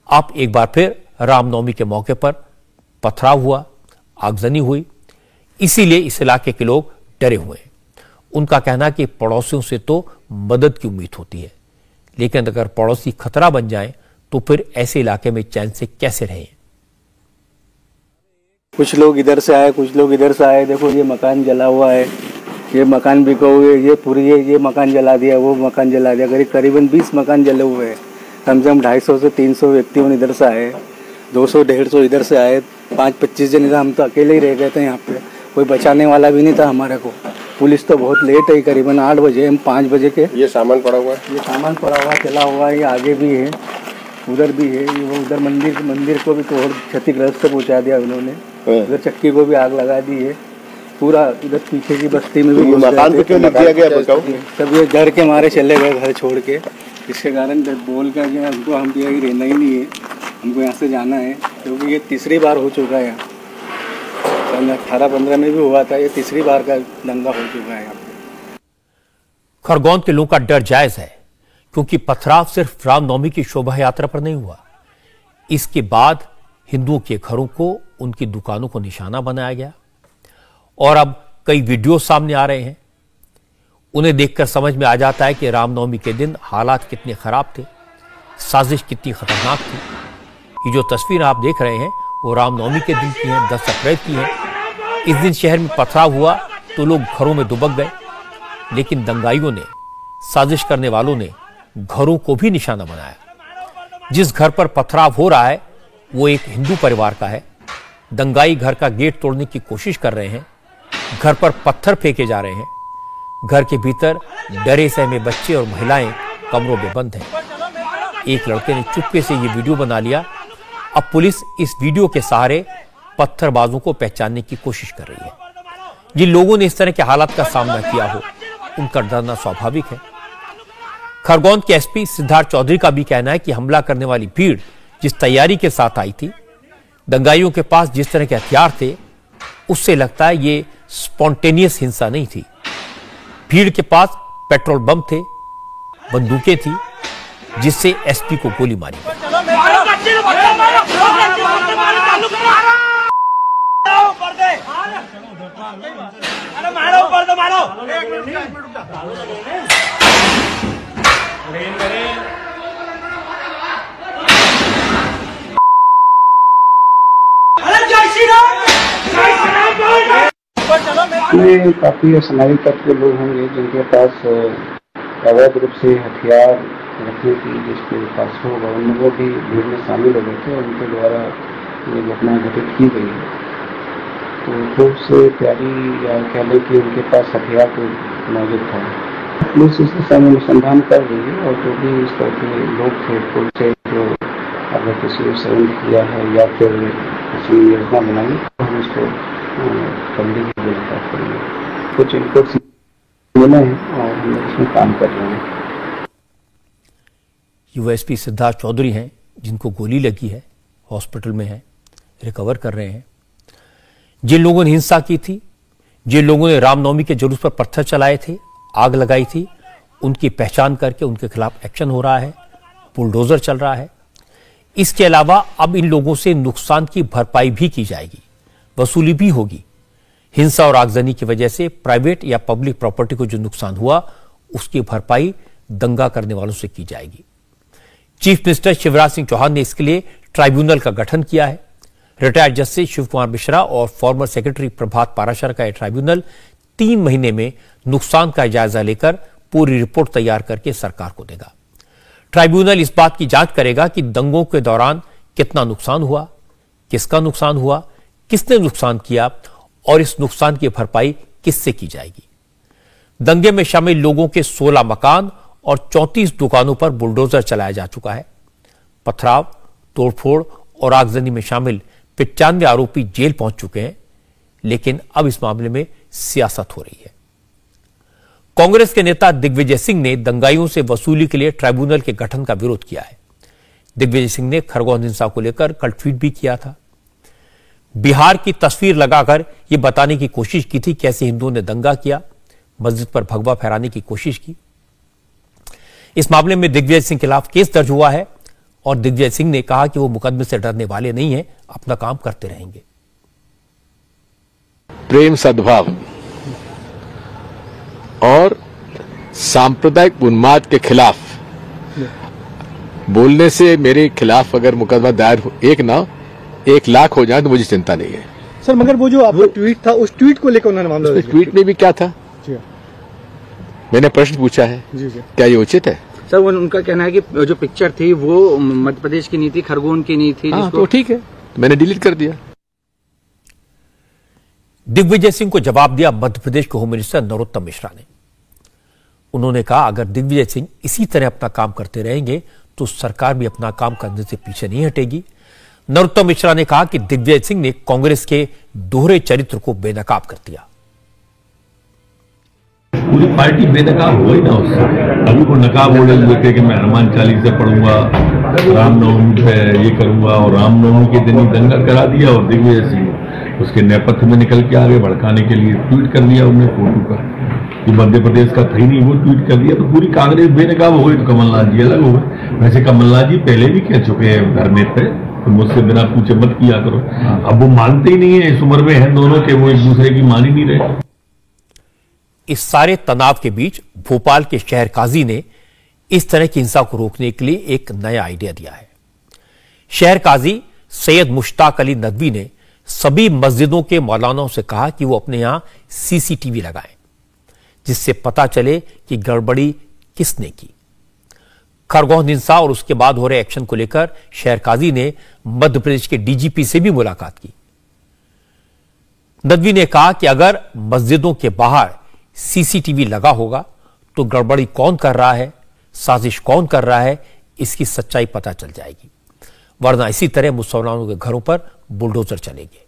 अब एक बार फिर रामनवमी के मौके पर पथराव हुआ, आगजनी हुई, इसीलिए इस इलाके के लोग डरे हुए हैं। उनका कहना है कि पड़ोसियों से तो मदद की उम्मीद होती है, लेकिन अगर पड़ोसी खतरा बन जाए तो फिर ऐसे इलाके में चैन से कैसे रहें।
कुछ लोग इधर से आए, कुछ लोग इधर से आए। देखो ये मकान जला हुआ है, ये मकान बिका हुए, ये पूरी ये मकान जला दिया, वो मकान जला दिया। करीबन 20 मकान जले हुए हैं। कम से कम 250 से 300 व्यक्ति इधर से आए, 200-150 इधर से आए, 5-25 जन इधर। हम तो अकेले ही रह गए थे यहाँ पे, कोई बचाने वाला भी नहीं था हमारे को। पुलिस तो बहुत लेट है, करीबन 8 बजे, हम 5 बजे के।
ये सामान पड़ा हुआ है,
ये सामान पड़ा हुआ चला हुआ है, ये आगे भी है, उधर भी है। वो उधर मंदिर को भी तो क्षतिग्रस्त पहुँचा दिया उन्होंने। उधर चक्की को भी आग लगा दी है। पूरा उधर पीछे की बस्ती में भी
मकान तो क्यों नहीं दिया गया बताओ?
सब ये डर के मारे चले गए घर छोड़ के। इसके कारण बोल कर कि हमको हम यहाँ रहना ही नहीं है, हमको यहाँ से जाना है, क्योंकि ये तीसरी बार हो चुका है। यहाँ 18-15 में भी हुआ था, ये तीसरी बार का दंगा हो चुका है यहाँ पे।
खरगोन के लोगों का डर जायज है, क्योंकि पथराव सिर्फ रामनवमी की शोभा यात्रा पर नहीं हुआ। इसके बाद हिंदुओं के घरों को, उनकी दुकानों को निशाना बनाया गया और अब कई वीडियो सामने आ रहे हैं। उन्हें देखकर समझ में आ जाता है कि रामनवमी के दिन हालात कितने खराब थे, साजिश कितनी खतरनाक थी। ये जो तस्वीर आप देख रहे हैं वो रामनवमी के दिन की है, 10 अप्रैल की है। इस दिन शहर में पथराव हुआ तो लोग घरों में दुबक गए, लेकिन दंगाइयों ने, साजिश करने वालों ने घरों को भी निशाना बनाया। जिस घर पर पथराव हो रहा है वो एक हिंदू परिवार का है। दंगाई घर का गेट तोड़ने की कोशिश कर रहे हैं, घर पर पत्थर फेंके जा रहे हैं। घर के भीतर डरे सहमे बच्चे और महिलाएं कमरों में बंद हैं। एक लड़के ने चुपके से ये वीडियो बना लिया। अब पुलिस इस वीडियो के सहारे पत्थरबाजों को पहचानने की कोशिश कर रही है। जिन लोगों ने इस तरह के हालात का सामना किया हो, उनका डरना स्वाभाविक है। खरगोन के एसपी सिद्धार्थ चौधरी का भी कहना है कि हमला करने वाली भीड़ जिस तैयारी के साथ आई थी, दंगाइयों के पास जिस तरह के हथियार थे, उससे लगता है ये स्पॉन्टेनियस हिंसा नहीं थी। भीड़ के पास पेट्रोल बम थे, बंदूकें थी, जिससे एसपी को गोली मारी गई।
इसमें काफी असामाजिक तत्व के लोग होंगे जिनके पास अवैध रूप से हथियार रखने की जिसके पास होगा, उनको भी भीड़ में शामिल हो गए थे और उनके द्वारा ये घटना घटित की गई है। तो खूब से तैयारी या कह लें कि उनके पास हथियार तो मौजूद था।
पुलिस इस दिशा में अनुसंधान कर रही है और जो भी इस तरह के लोग थे पुल से जो अगर किसी ने सेवन किया है या फिर किसी योजना बनाई तो हम इसको जल्दी ही गिरफ्तार करेंगे। कुछ इनपुट्स मिले हैं और हम इसमें काम कर रहे हैं।
यूएसपी सिद्धार्थ चौधरी हैं जिनको गोली लगी है, हॉस्पिटल में है, रिकवर कर रहे हैं। जिन लोगों ने हिंसा की थी, जिन लोगों ने रामनवमी के जुलूस पर पत्थर चलाए थे, आग लगाई थी, उनकी पहचान करके उनके खिलाफ एक्शन हो रहा है, बुलडोजर चल रहा है। इसके अलावा अब इन लोगों से नुकसान की भरपाई भी की जाएगी, वसूली भी होगी। हिंसा और आगजनी की वजह से प्राइवेट या पब्लिक प्रॉपर्टी को जो नुकसान हुआ उसकी भरपाई दंगा करने वालों से की जाएगी। चीफ मिनिस्टर शिवराज सिंह चौहान ने इसके लिए ट्राइब्यूनल का गठन किया है। रिटायर्ड जस्टिस शिव कुमार मिश्रा और फॉर्मर सेक्रेटरी प्रभात पाराशर का यह ट्राइब्यूनल 3 महीने में नुकसान का जायजा लेकर पूरी रिपोर्ट तैयार करके सरकार को देगा। ट्राइब्यूनल इस बात की जांच करेगा कि दंगों के दौरान कितना नुकसान हुआ, किसका नुकसान हुआ, किसने नुकसान किया और इस नुकसान की भरपाई किससे की जाएगी। दंगे में शामिल लोगों के 16 मकान और 34 दुकानों पर बुलडोजर चलाया जा चुका है। पथराव, तोड़फोड़ और आगजनी में शामिल 95 आरोपी जेल पहुंच चुके हैं, लेकिन अब इस मामले में सियासत हो रही है। कांग्रेस के नेता दिग्विजय सिंह ने दंगाइयों से वसूली के लिए ट्राइब्यूनल के गठन का विरोध किया है। दिग्विजय सिंह ने खरगोन हिंसा को लेकर कल ट्वीट भी किया था। बिहार की तस्वीर लगाकर यह बताने की कोशिश की थी कैसे हिंदुओं ने दंगा किया, मस्जिद पर भगवा फहराने की कोशिश की। इस मामले में दिग्विजय सिंह के खिलाफ केस दर्ज हुआ है और दिग्विजय सिंह ने कहा कि वो मुकदमे से डरने वाले नहीं हैं, अपना काम करते रहेंगे।
प्रेम, सद्भाव और सांप्रदायिक उन्माद के खिलाफ बोलने से मेरे खिलाफ अगर मुकदमा दायर हो, 1 लाख हो जाए तो मुझे चिंता नहीं है।
सर, मगर वो जो आपका ट्वीट था, उस ट्वीट को लेकर उन्होंने मामला,
ट्वीट में भी क्या था? मैंने प्रश्न पूछा है, क्या ये उचित है?
सर, उनका कहना है कि जो पिक्चर थी वो मध्य प्रदेश की नहीं थी, खरगोन की नहीं थी।
हाँ, तो ठीक है, मैंने डिलीट कर दिया।
दिग्विजय सिंह को जवाब दिया मध्य प्रदेश के होम मिनिस्टर नरोत्तम मिश्रा ने। उन्होंने कहा अगर दिग्विजय सिंह इसी तरह अपना काम करते रहेंगे तो सरकार भी अपना काम करने से पीछे नहीं हटेगी। नरोत्तम मिश्रा ने कहा कि दिग्विजय सिंह ने कांग्रेस के दोहरे चरित्र को बेनकाब कर दिया।
पूरी पार्टी बेनकाब हो ही ना उससे। अभी को नकाब ओढ़े हुए थे कि मैं हनुमान चालीसा पढ़ूंगा, रामनवमी पे ये करूंगा, और रामनवमी के दिन ही दंगा करा दिया और दिग्विजय सिंह उसके नेपथ्य में निकल के आगे भड़काने के लिए ट्वीट कर दिया उन्हें फोटो का कि मध्य प्रदेश का था ही नहीं, वो ट्वीट कर दिया। तो पूरी कांग्रेस बेनकाब हो गई तो कमलनाथ जी अलग हो गए। वैसे कमलनाथ जी पहले भी कह चुके हैं धरने पे, तो मुझसे बिना पूछे मत किया करो। अब वो मानते ही नहीं है, इस उम्र में हैं दोनों के, वो एक दूसरे की मान ही नहीं रहे।
इस सारे तनाव के बीच भोपाल के शहर काजी ने इस तरह की हिंसा को रोकने के लिए एक नया आइडिया दिया है। शहर काजी सैयद मुश्ताक अली नदवी ने सभी मस्जिदों के मौलानाओं से कहा कि वो अपने यहां सीसीटीवी लगाएं, जिससे पता चले कि गड़बड़ी किसने की। खरगोन हिंसा और उसके बाद हो रहे एक्शन को लेकर शहर काजी ने मध्य प्रदेश के डीजीपी से भी मुलाकात की। नदवी ने कहा कि अगर मस्जिदों के बाहर सीसीटीवी लगा होगा तो गड़बड़ी कौन कर रहा है, साजिश कौन कर रहा है, इसकी सच्चाई पता चल जाएगी, वरना इसी तरह मुसलमानों के घरों पर बुलडोजर चलेंगे।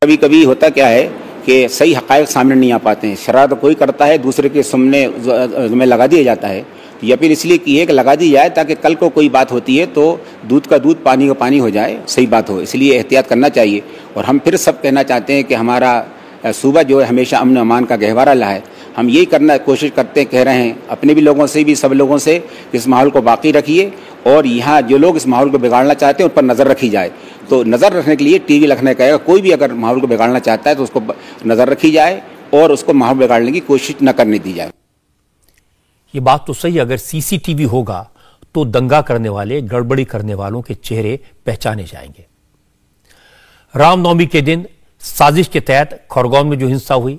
कभी कभी होता क्या है कि सही हक़ाइक़ सामने नहीं आ पाते हैं। शरारत कोई करता है, दूसरे के सामने में लगा दिया जाता है। तो ये अपील इसलिए की है कि लगा दी जाए ताकि कल को कोई बात होती है तो दूध का दूध, पानी का पानी हो जाए, सही बात हो। इसलिए एहतियात करना चाहिए। और हम फिर सब कहना चाहते हैं कि हमारा सूबा जो है हमेशा अमन अमान का गहवारा रहा है। हम यही करना कोशिश करते कह रहे हैं अपने भी लोगों से भी, सब लोगों से, इस माहौल को बाकी रखिए और यहाँ जो लोग इस माहौल को बिगाड़ना चाहते हैं उन पर नज़र रखी जाए। तो नज़र रखने के लिए टीवी रखने का, कोई भी अगर माहौल को बिगाड़ना चाहता है तो उसको नज़र रखी जाए और उसको माहौल बिगाड़ने की कोशिश न करने दी जाए।
ये बात तो सही, अगर सीसीटीवी होगा तो दंगा करने वाले, गड़बड़ी करने वालों के चेहरे पहचाने जाएंगे। रामनवमी के दिन साजिश के तहत खरगोन में जो हिंसा हुई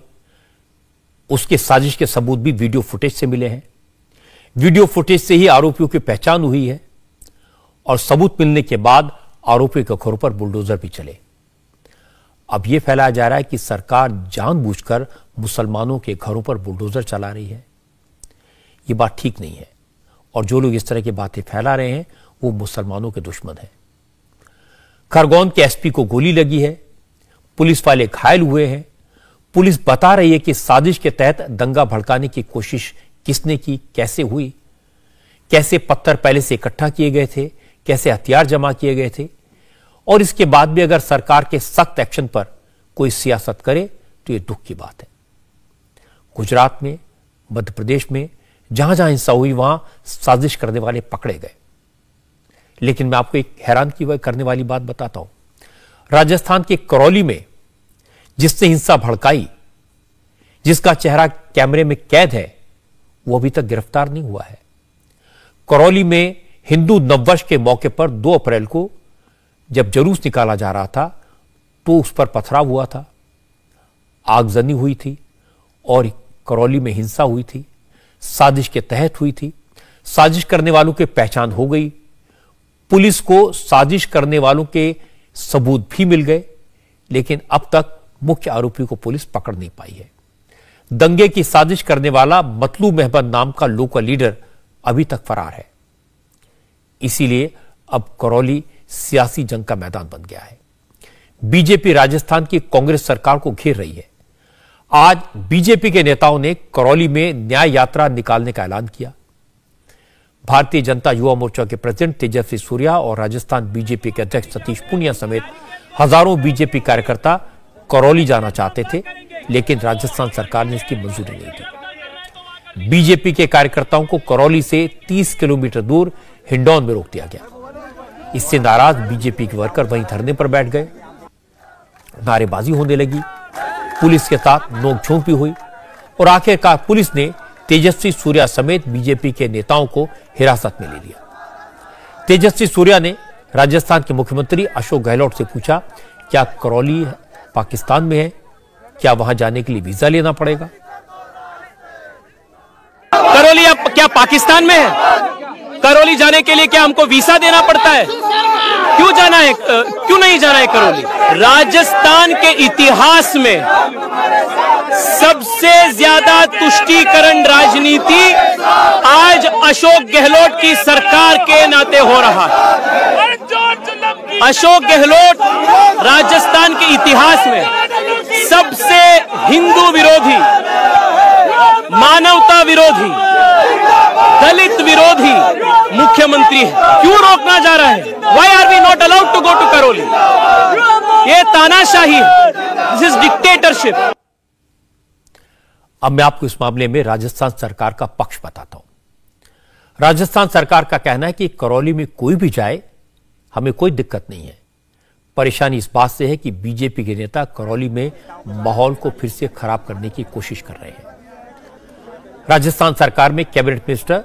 उसके साजिश के सबूत भी वीडियो फुटेज से मिले हैं। वीडियो फुटेज से ही आरोपियों की पहचान हुई है और सबूत मिलने के बाद आरोपियों के घरों पर बुलडोजर भी चले। अब यह फैलाया जा रहा है कि सरकार जानबूझकर मुसलमानों के घरों पर बुलडोजर चला रही है। यह बात ठीक नहीं है और जो लोग इस तरह की बातें फैला रहे हैं वो मुसलमानों के दुश्मन हैं। खरगोन के एसपी को गोली लगी है, पुलिस वाले घायल हुए हैं। पुलिस बता रही है कि साजिश के तहत दंगा भड़काने की कोशिश किसने की, कैसे हुई, कैसे पत्थर पहले से इकट्ठा किए गए थे, कैसे हथियार जमा किए गए थे, और इसके बाद भी अगर सरकार के सख्त एक्शन पर कोई सियासत करे तो यह दुख की बात है। गुजरात में, मध्य प्रदेश में जहां जहां हिंसा हुई वहां साजिश करने वाले पकड़े गए। लेकिन मैं आपको एक हैरान करने वाली बात बताता हूं। राजस्थान के करौली में जिसने हिंसा भड़काई, जिसका चेहरा कैमरे में कैद है, वो अभी तक गिरफ्तार नहीं हुआ है। करौली में हिंदू नववर्ष के मौके पर 2 अप्रैल को जब जुलूस निकाला जा रहा था तो उस पर पथराव हुआ था, आगजनी हुई थी और करौली में हिंसा हुई थी। साजिश के तहत हुई थी। साजिश करने वालों की पहचान हो गई। पुलिस को साजिश करने वालों के सबूत भी मिल गए, लेकिन अब तक मुख्य आरोपी को पुलिस पकड़ नहीं पाई है। दंगे की साजिश करने वाला मतलूब अहमद नाम का लोकल लीडर अभी तक फरार है। इसीलिए अब करौली सियासी जंग का मैदान बन गया है। बीजेपी राजस्थान की कांग्रेस सरकार को घेर रही है। आज बीजेपी के नेताओं ने करौली में न्याय यात्रा निकालने का ऐलान किया। भारतीय जनता युवा मोर्चा के प्रेसिडेंट तेजस्वी सूर्या और राजस्थान बीजेपी के अध्यक्ष सतीश पूनिया समेत हजारों बीजेपी कार्यकर्ता करौली जाना चाहते थे, लेकिन राजस्थान सरकार ने इसकी मंजूरी नहीं दी। बीजेपी के कार्यकर्ताओं को करौली से 30 किलोमीटर दूर हिंडौन में रोक दिया गया। इससे नाराज बीजेपी के वर्कर वहीं धरने पर बैठ गए। नारेबाजी होने लगी, पुलिस के साथ नोकझोंक भी हुई और आखिरकार पुलिस ने तेजस्वी सूर्या समेत बीजेपी के नेताओं को हिरासत में ले लिया। तेजस्वी सूर्या ने राजस्थान के मुख्यमंत्री अशोक गहलोत से पूछा, क्या करौली पाकिस्तान में है? क्या वहां जाने के लिए वीजा लेना पड़ेगा?
करौली अब क्या पाकिस्तान में है? करौली जाने के लिए क्या हमको वीजा देना पड़ता है? क्यों जाना है, क्यों नहीं जाना है करौली? राजस्थान के इतिहास में सबसे ज्यादा तुष्टीकरण राजनीति आज अशोक गहलोत की सरकार के नाते हो रहा है। अशोक गहलोत राजस्थान के इतिहास में सबसे हिंदू विरोधी, मानवता विरोधी, दलित विरोधी मुख्यमंत्री है। क्यों रोकना जा रहा है? Why are we not allowed to go to Karauli? ये तानाशाही है, दिस इज डिक्टेटरशिप।
अब मैं आपको इस मामले में राजस्थान सरकार का पक्ष बताता हूं। राजस्थान सरकार का कहना है कि करौली में कोई भी जाए, हमें कोई दिक्कत नहीं है। परेशानी इस बात से है कि बीजेपी के नेता करौली में माहौल को फिर से खराब करने की कोशिश कर रहे हैं। राजस्थान सरकार में कैबिनेट मिनिस्टर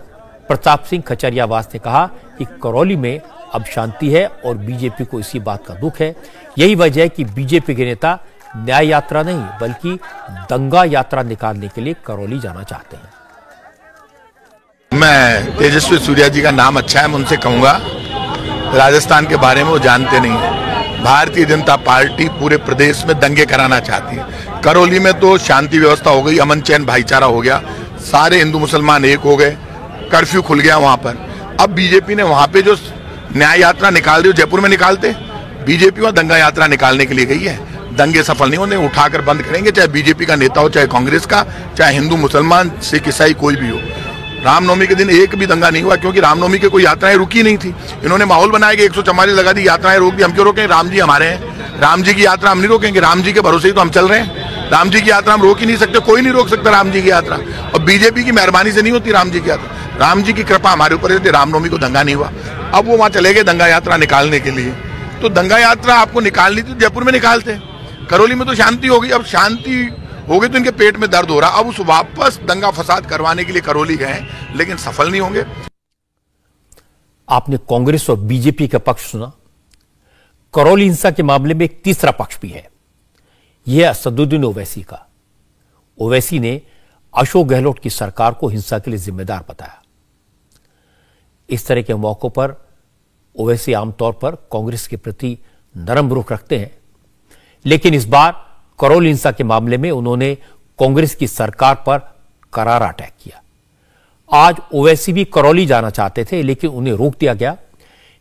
प्रताप सिंह खचरियावास ने कहा कि करौली में अब शांति है और बीजेपी को इसी बात का दुख है। यही वजह है कि बीजेपी के नेता न्याय यात्रा नहीं बल्कि दंगा यात्रा निकालने के लिए करौली जाना चाहते हैं।
मैं तेजस्वी सूर्या जी का नाम अच्छा है, मैं उनसे कहूंगा राजस्थान के बारे में वो जानते नहीं है। भारतीय जनता पार्टी पूरे प्रदेश में दंगे कराना चाहती है। करौली में तो शांति व्यवस्था हो गई, अमन चैन भाईचारा हो गया, सारे हिंदू मुसलमान एक हो गए, कर्फ्यू खुल गया वहां पर। अब बीजेपी ने वहां पे जो न्याय यात्रा निकाल दी, जयपुर में निकालते, बीजेपी वहां दंगा यात्रा निकालने के लिए गई है। दंगे सफल नहीं होने, उठाकर बंद करेंगे, चाहे बीजेपी का नेता हो, चाहे कांग्रेस का, चाहे हिंदू मुसलमान सिख ईसाई कोई भी हो। रामनवमी के दिन एक भी दंगा नहीं हुआ क्योंकि रामनवमी की कोई यात्राएं रुकी नहीं थी। इन्होंने माहौल बनाया कि 144 लगा दी, यात्राएं रोक दी। हम क्यों रोकें? राम जी हमारे हैं, राम जी की यात्रा हम नहीं रोकेंगे। राम जी के भरोसे ही तो हम चल रहे हैं। राम जी की यात्रा हम रोक ही नहीं सकते, कोई नहीं रोक सकता राम जी की यात्रा। और बीजेपी की मेहरबानी से नहीं होती राम जी की यात्रा, राम जी की कृपा हमारे ऊपर है। रामनवमी को दंगा नहीं हुआ, अब वो वहां चले गए दंगा यात्रा निकालने के लिए। तो दंगा यात्रा आपको निकालनी थी, जयपुर में निकालते। करौली में तो शांति हो गई, अब शांति हो गई तो इनके पेट में दर्द हो रहा। अब उस वापस दंगा फसाद करवाने के लिए करौली गए, लेकिन सफल नहीं होंगे।
आपने कांग्रेस और बीजेपी का पक्ष सुना। करौली हिंसा के मामले में एक तीसरा पक्ष भी है, यह असदुद्दीन ओवैसी का। ओवैसी ने अशोक गहलोत की सरकार को हिंसा के लिए जिम्मेदार बताया। इस तरह के मौकों पर ओवैसी आमतौर पर कांग्रेस के प्रति नरम रुख रखते हैं, लेकिन इस बार करौली हिंसा के मामले में उन्होंने कांग्रेस की सरकार पर करारा अटैक किया। आज ओवैसी भी करौली जाना चाहते थे, लेकिन उन्हें रोक दिया गया।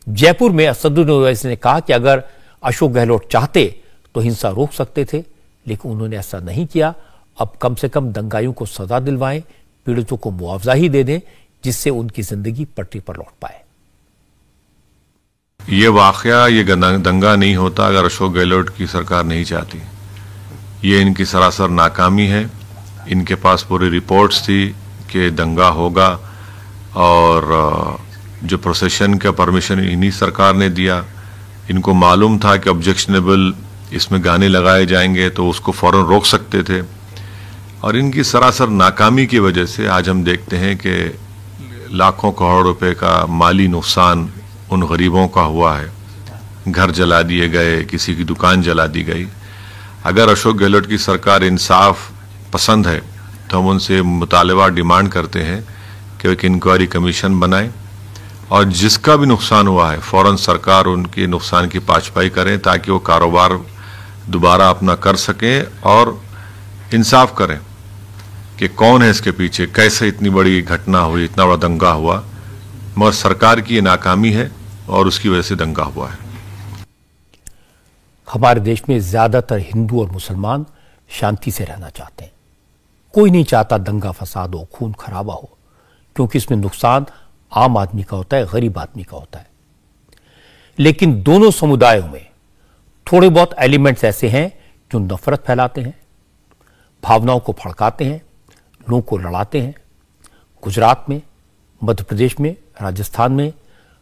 जयपुर में असदुद्दीन ओवैसी ने कहा कि अगर अशोक गहलोत चाहते तो हिंसा रोक सकते थे, लेकिन उन्होंने ऐसा नहीं किया। अब कम से कम दंगाइयों को सजा दिलवाएं, पीड़ितों को मुआवजा ही दे दें, जिससे उनकी जिंदगी पटरी पर लौट पाए।
ये वाकया, ये दंगा नहीं होता अगर अशोक गहलोत की सरकार नहीं चाहती। ये इनकी सरासर नाकामी है। इनके पास पूरी रिपोर्ट्स थी कि दंगा होगा, और जो प्रोसेशन का परमिशन इन्हीं सरकार ने दिया। इनको मालूम था कि ऑब्जेक्शनेबल इसमें गाने लगाए जाएंगे तो उसको फौरन रोक सकते थे, और इनकी सरासर नाकामी की वजह से आज हम देखते हैं कि लाखों करोड़ रुपए का माली नुकसान उन गरीबों का हुआ है। घर जला दिए गए, किसी की दुकान जला दी गई। अगर अशोक गहलोत की सरकार इंसाफ पसंद है तो हम उनसे मुतालबा डिमांड करते हैं कि एक इंक्वायरी कमीशन बनाए, और जिसका भी नुकसान हुआ है फौरन सरकार उनके नुकसान की पाचपाई करें, ताकि वो कारोबार दोबारा अपना कर सकें और इंसाफ करें कि कौन है इसके पीछे, कैसे इतनी बड़ी घटना हुई, इतना बड़ा दंगा हुआ। मगर सरकार की ये नाकामी है और उसकी वजह से दंगा हुआ है।
हमारे देश में ज्यादातर हिंदू और मुसलमान शांति से रहना चाहते हैं। कोई नहीं चाहता दंगा फसाद हो, खून खराबा हो, क्योंकि इसमें नुकसान आम आदमी का होता है, गरीब आदमी का होता है। लेकिन दोनों समुदायों में थोड़े बहुत एलिमेंट्स ऐसे हैं जो नफरत फैलाते हैं, भावनाओं को भड़काते हैं, लोगों को लड़ाते हैं। गुजरात में, मध्य प्रदेश में, राजस्थान में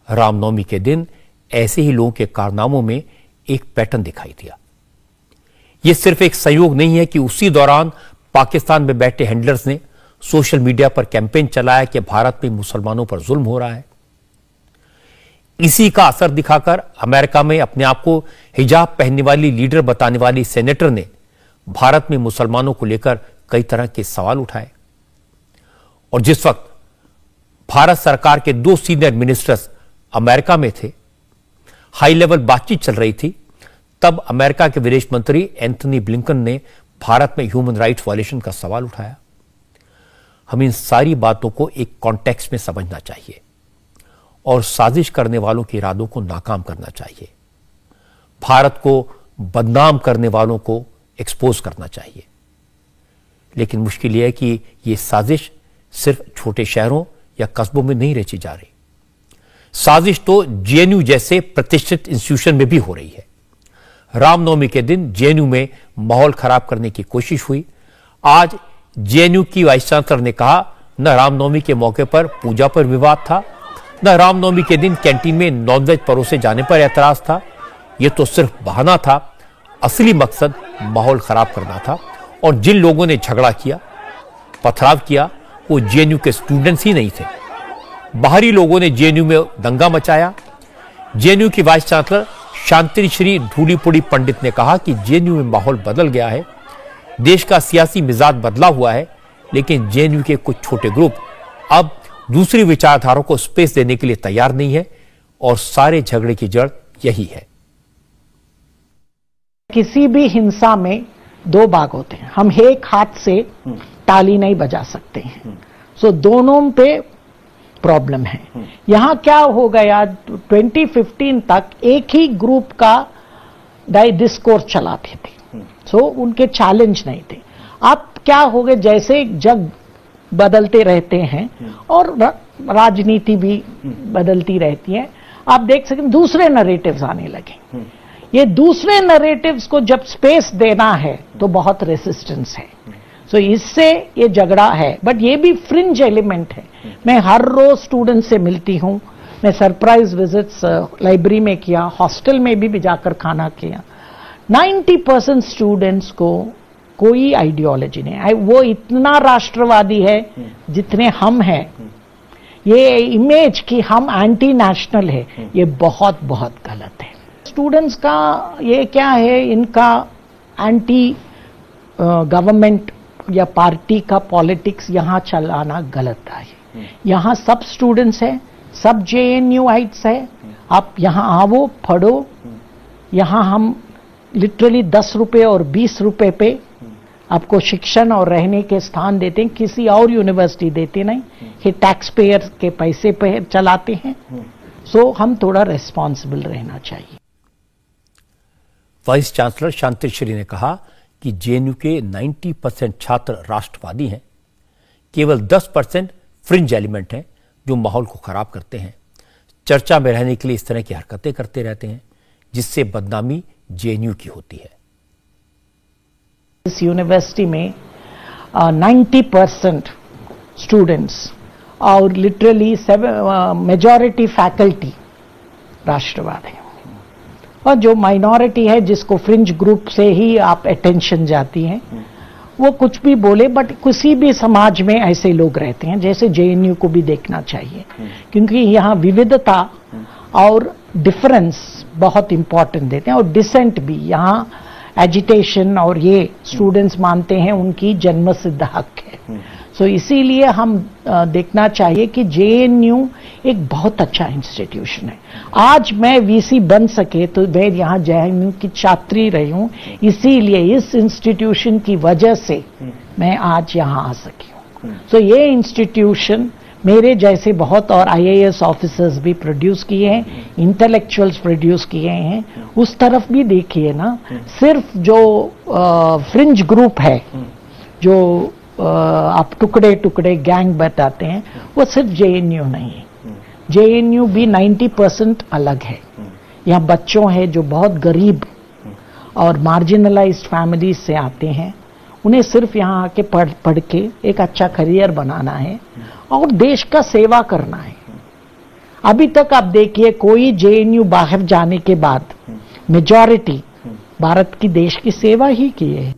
रामनवमी के दिन ऐसे ही लोगों के कारनामों में एक पैटर्न दिखाई दिया। यह सिर्फ एक संयोग नहीं है कि उसी दौरान पाकिस्तान में बैठे हैंडलर्स ने सोशल मीडिया पर कैंपेन चलाया कि भारत में मुसलमानों पर जुल्म हो रहा है। इसी का असर दिखाकर अमेरिका में अपने आप को हिजाब पहनने वाली लीडर बताने वाली सेनेटर ने भारत में मुसलमानों को लेकर कई तरह के सवाल उठाए। और जिस वक्त भारत सरकार के 2 सीनियर मिनिस्टर्स अमेरिका में थे, हाई लेवल बातचीत चल रही थी, तब अमेरिका के विदेश मंत्री एंथनी ब्लिंकन ने भारत में ह्यूमन राइट्स वायलेशन का सवाल उठाया। हमें इन सारी बातों को एक कॉन्टेक्स्ट में समझना चाहिए और साजिश करने वालों के इरादों को नाकाम करना चाहिए। भारत को बदनाम करने वालों को एक्सपोज करना चाहिए। लेकिन मुश्किल यह है कि यह साजिश सिर्फ छोटे शहरों या कस्बों में नहीं रची जा रही। साजिश तो जेएनयू जैसे प्रतिष्ठित इंस्टीट्यूशन में भी हो रही है। रामनवमी के दिन जेएनयू में माहौल खराब करने की कोशिश हुई। आज जेएनयू की वाइस चांसलर ने कहा, न रामनवमी के मौके पर पूजा पर विवाद था, न रामनवमी के दिन कैंटीन में नॉनवेज परोसे जाने पर ऐतराज था। यह तो सिर्फ बहाना था, असली मकसद माहौल खराब करना था। और जिन लोगों ने झगड़ा किया, पथराव किया, वो जेएनयू के स्टूडेंट्स ही नहीं थे। बाहरी लोगों ने जेएनयू में दंगा मचाया। जेएनयू की वाइस चांसलर शांतिश्री धूलीपुड़ी पंडित ने कहा कि जेएनयू में माहौल बदल गया है, देश का सियासी मिजाज बदला हुआ है, लेकिन जेएनयू के कुछ छोटे ग्रुप अब दूसरी विचारधारा को स्पेस देने के लिए तैयार नहीं है, और सारे झगड़े की जड़ यही है।
किसी भी हिंसा में 2 भाग होते हैं। हम एक हाथ से ताली नहीं बजा सकते हैं, सो दोनों पे प्रॉब्लम है। यहां क्या हो गया, 2015 तक एक ही ग्रुप का डिस्कोर्स चलाते थे, सो उनके चैलेंज नहीं थे। अब क्या हो गया, जैसे जग बदलते रहते हैं और राजनीति भी बदलती रहती है, आप देख सकते दूसरे नरेटिव्स आने लगे। ये दूसरे नरेटिव्स को जब स्पेस देना है तो बहुत रेसिस्टेंस है। सो इससे ये झगड़ा है, बट ये भी फ्रिंज एलिमेंट है। मैं हर रोज स्टूडेंट से मिलती हूं, मैं सरप्राइज विजिट्स लाइब्रेरी में किया, हॉस्टल में भी जाकर खाना किया। 90% स्टूडेंट्स को कोई आइडियोलॉजी नहीं, वो इतना राष्ट्रवादी है जितने हम हैं। ये इमेज कि हम एंटी नेशनल है, ये बहुत बहुत गलत है। स्टूडेंट्स का ये क्या है, इनका एंटी गवर्नमेंट या पार्टी का पॉलिटिक्स यहां चलाना गलत है। यहां सब स्टूडेंट्स हैं, सब जेएनयूआइट्स है। आप यहां आओ, पढ़ो। यहां हम लिटरली 10 रुपए और 20 रुपए पे आपको शिक्षण और रहने के स्थान देते हैं, किसी और यूनिवर्सिटी देते नहीं, ये टैक्स पेयर के पैसे पे चलाते हैं। सो हम थोड़ा रेस्पॉन्सिबल रहना चाहिए।
वाइस चांसलर शांतिश्री ने कहा कि जेएनयू के 90% छात्र राष्ट्रवादी हैं, केवल 10% फ्रिंज एलिमेंट हैं जो माहौल को खराब करते हैं, चर्चा में रहने के लिए इस तरह की हरकतें करते रहते हैं, जिससे बदनामी जेएनयू की होती है।
इस यूनिवर्सिटी में 90% स्टूडेंट्स और लिटरली मेजॉरिटी फैकल्टी राष्ट्रवाद है, और जो माइनॉरिटी है जिसको फ्रिंज ग्रुप से ही आप अटेंशन जाती है, वो कुछ भी बोले, बट किसी भी समाज में ऐसे लोग रहते हैं, जैसे जेएनयू को भी देखना चाहिए, क्योंकि यहाँ विविधता और डिफरेंस बहुत इंपॉर्टेंट देते हैं, और डिसेंट भी। यहाँ एजिटेशन और ये स्टूडेंट्स मानते हैं उनकी जन्मसिद्ध हक है। सो इसीलिए हम देखना चाहिए कि जेएनयू एक बहुत अच्छा इंस्टीट्यूशन है। आज मैं वीसी बन सके तो मैं यहाँ जेएनयू की छात्री रही हूँ, इसीलिए इस इंस्टीट्यूशन की वजह से मैं आज यहाँ आ सकी हूँ। सो ये इंस्टीट्यूशन मेरे जैसे बहुत और आईएएस ऑफिसर्स भी प्रोड्यूस किए हैं, इंटेलेक्चुअल्स प्रोड्यूस किए हैं। उस तरफ भी देखिए ना, सिर्फ जो फ्रिंज ग्रुप है, जो आप टुकड़े टुकड़े गैंग बताते हैं, वो सिर्फ जेएनयू नहीं है। जेएनयू भी 90% अलग है। यहाँ बच्चों हैं जो बहुत गरीब और मार्जिनलाइज्ड फैमिलीज से आते हैं, उन्हें सिर्फ यहाँ आके पढ़ के एक अच्छा करियर बनाना है और देश का सेवा करना है। अभी तक आप देखिए, कोई जेएनयू बाहर जाने के बाद मेजॉरिटी भारत की देश की सेवा ही की है।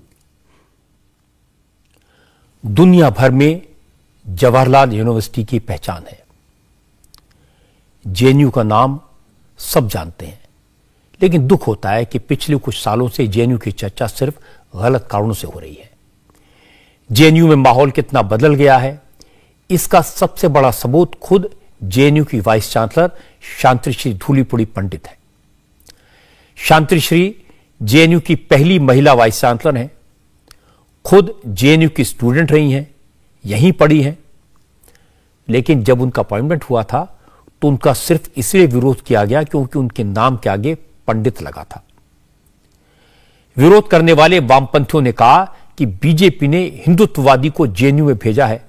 दुनिया भर में जवाहरलाल यूनिवर्सिटी की पहचान है। जेएनयू का नाम सब जानते हैं, लेकिन दुख होता है कि पिछले कुछ सालों से जेएनयू की चर्चा सिर्फ गलत कारणों से हो रही है। जेएनयू में माहौल कितना बदल गया है, इसका सबसे बड़ा सबूत खुद जेएनयू की वाइस चांसलर शांतिश्री धूलीपुड़ी पंडित है। शांतिश्री जेएनयू की पहली महिला वाइस चांसलर हैं, खुद जेएनयू की स्टूडेंट रही हैं, यहीं पढ़ी हैं, लेकिन जब उनका अपॉइंटमेंट हुआ था तो उनका सिर्फ इसलिए विरोध किया गया क्योंकि उनके नाम के आगे पंडित लगा था। विरोध करने वाले वामपंथियों ने कहा कि बीजेपी ने हिंदुत्ववादी को जेएनयू में भेजा है।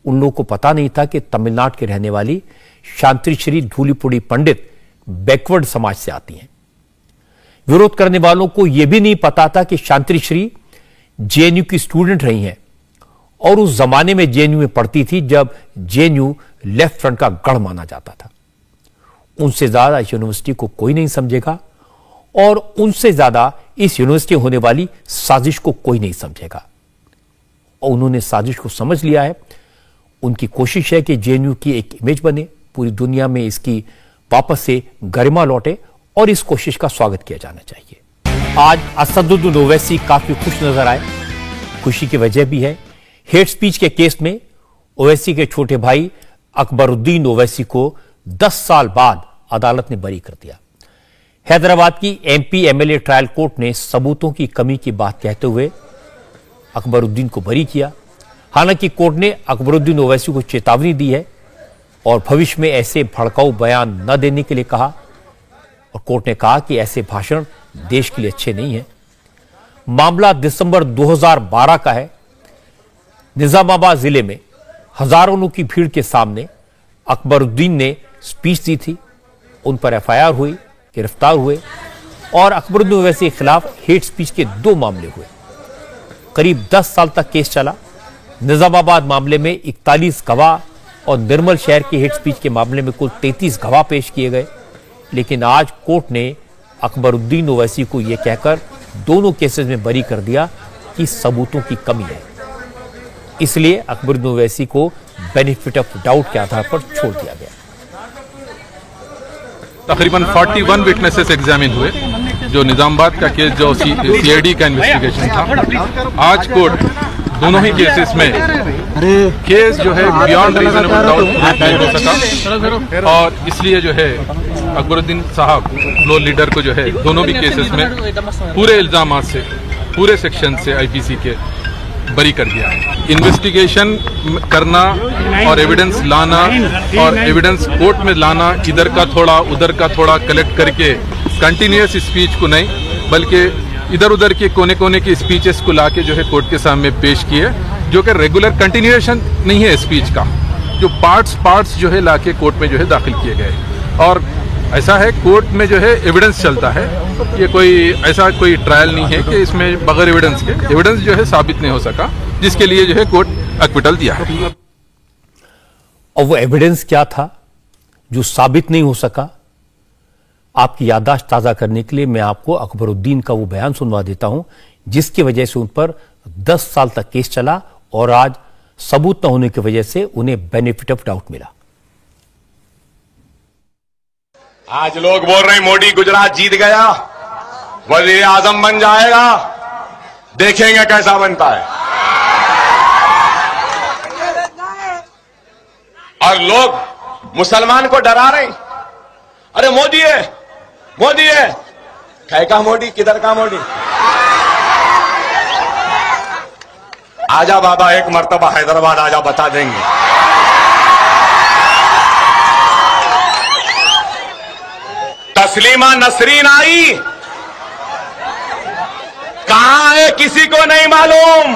उन लोगों को पता नहीं था कि तमिलनाडु के रहने वाली शांतिश्री धूलीपुड़ी पंडित बैकवर्ड समाज से आती हैं। विरोध करने वालों को यह भी नहीं पता था कि शांतिश्री जेएनयू की स्टूडेंट रही हैं और उस जमाने में जेएनयू में पढ़ती थी जब जेएनयू लेफ्ट फ्रंट का गढ़ माना जाता था। उनसे ज्यादा इस यूनिवर्सिटी को कोई नहीं समझेगा और उनसे ज्यादा इस यूनिवर्सिटी होने वाली साजिश को कोई नहीं समझेगा, और उन्होंने साजिश को समझ लिया है। उनकी कोशिश है कि जेएनयू की एक इमेज बने, पूरी दुनिया में इसकी वापस से गरिमा लौटे, और इस कोशिश का स्वागत किया जाना चाहिए। आज असदुद्दीन ओवैसी काफी खुश नजर आए। खुशी की वजह भी है, हेट स्पीच के केस में ओवैसी के छोटे भाई अकबरुद्दीन ओवैसी को 10 साल बाद अदालत ने बरी कर दिया। हैदराबाद की एमपी एमएलए ट्रायल कोर्ट ने सबूतों की कमी की बात कहते हुए अकबरुद्दीन को बरी किया। हालांकि कोर्ट ने अकबरुद्दीन ओवैसी को चेतावनी दी है और भविष्य में ऐसे भड़काऊ बयान न देने के लिए कहा, और कोर्ट ने कहा कि ऐसे भाषण देश के लिए अच्छे नहीं है। मामला दिसंबर 2012 का है। निजामाबाद जिले में हजारों की भीड़ के सामने अकबरुद्दीन ने स्पीच दी थी। उन पर एफआईआर हुई, गिरफ्तार हुए, और अकबरुद्दीन ओवैसी के खिलाफ हेट स्पीच के 2 मामले हुए। करीब 10 साल तक केस चला। निजामाबाद मामले में 41 गवाह और निर्मल शहर के हेट स्पीच के मामले में कुल 33 गवाह पेश किए गए, लेकिन आज कोर्ट ने अकबरुद्दीन ओवैसी को यह कहकर दोनों केसेस में बरी कर दिया कि सबूतों की कमी है। इसलिए अकबरुद्दीन ओवैसी को बेनिफिट ऑफ डाउट के आधार पर छोड़ दिया गया।
तकरीबन 41 विटनेसेस एग्जामिन हुए। जो निजामाबाद का केस जो सीआईडी का इन्वेस्टिगेशन था, आज कोर्ट दोनों ही केसेस में केस जो है बियॉन्ड रीजनेबल डाउट नहीं हो सका, और इसलिए जो है अकबरुद्दीन साहब फ्लोर लीडर को जो है दोनों भी केसेस में पूरे इल्जामात से, पूरे सेक्शन से आईपीसी के बरी कर दिया है। इन्वेस्टिगेशन करना और एविडेंस लाना और एविडेंस कोर्ट में लाना, इधर का थोड़ा उधर का थोड़ा कलेक्ट करके कंटिन्यूअस स्पीच को नहीं बल्कि इधर उधर के कोने कोने की स्पीचेस को लाके जो है कोर्ट के सामने पेश किए, जो कि रेगुलर कंटिन्यूएशन नहीं है स्पीच का, जो पार्ट्स जो है लाके कोर्ट में जो है दाखिल किए गए। और ऐसा है कोर्ट में जो है एविडेंस चलता है, ये कोई ऐसा कोई ट्रायल नहीं है कि इसमें बगैर एविडेंस के एविडेंस जो है साबित नहीं हो सका, जिसके लिए जो है कोर्ट एक्विटल दिया है।
और वो एविडेंस क्या था जो साबित नहीं हो सका? आपकी याददाश्त ताजा करने के लिए मैं आपको अकबरुद्दीन का वो बयान सुनवा देता हूं, जिसकी वजह से उन पर 10 साल तक केस चला और आज सबूत न होने की वजह से उन्हें बेनिफिट ऑफ डाउट मिला।
आज लोग बोल रहे हैं मोदी गुजरात जीत गया, वजीर आजम बन जाएगा, देखेंगे कैसा बनता है। और लोग मुसलमान को डरा रहे हैं, अरे मोदी है, मोदी है, कह का मोदी, किधर का मोदी। आजा बाबा, एक मर्तबा हैदराबाद आजा, बता देंगे। तस्लीमा नसरीन आई, कहां है किसी को नहीं मालूम,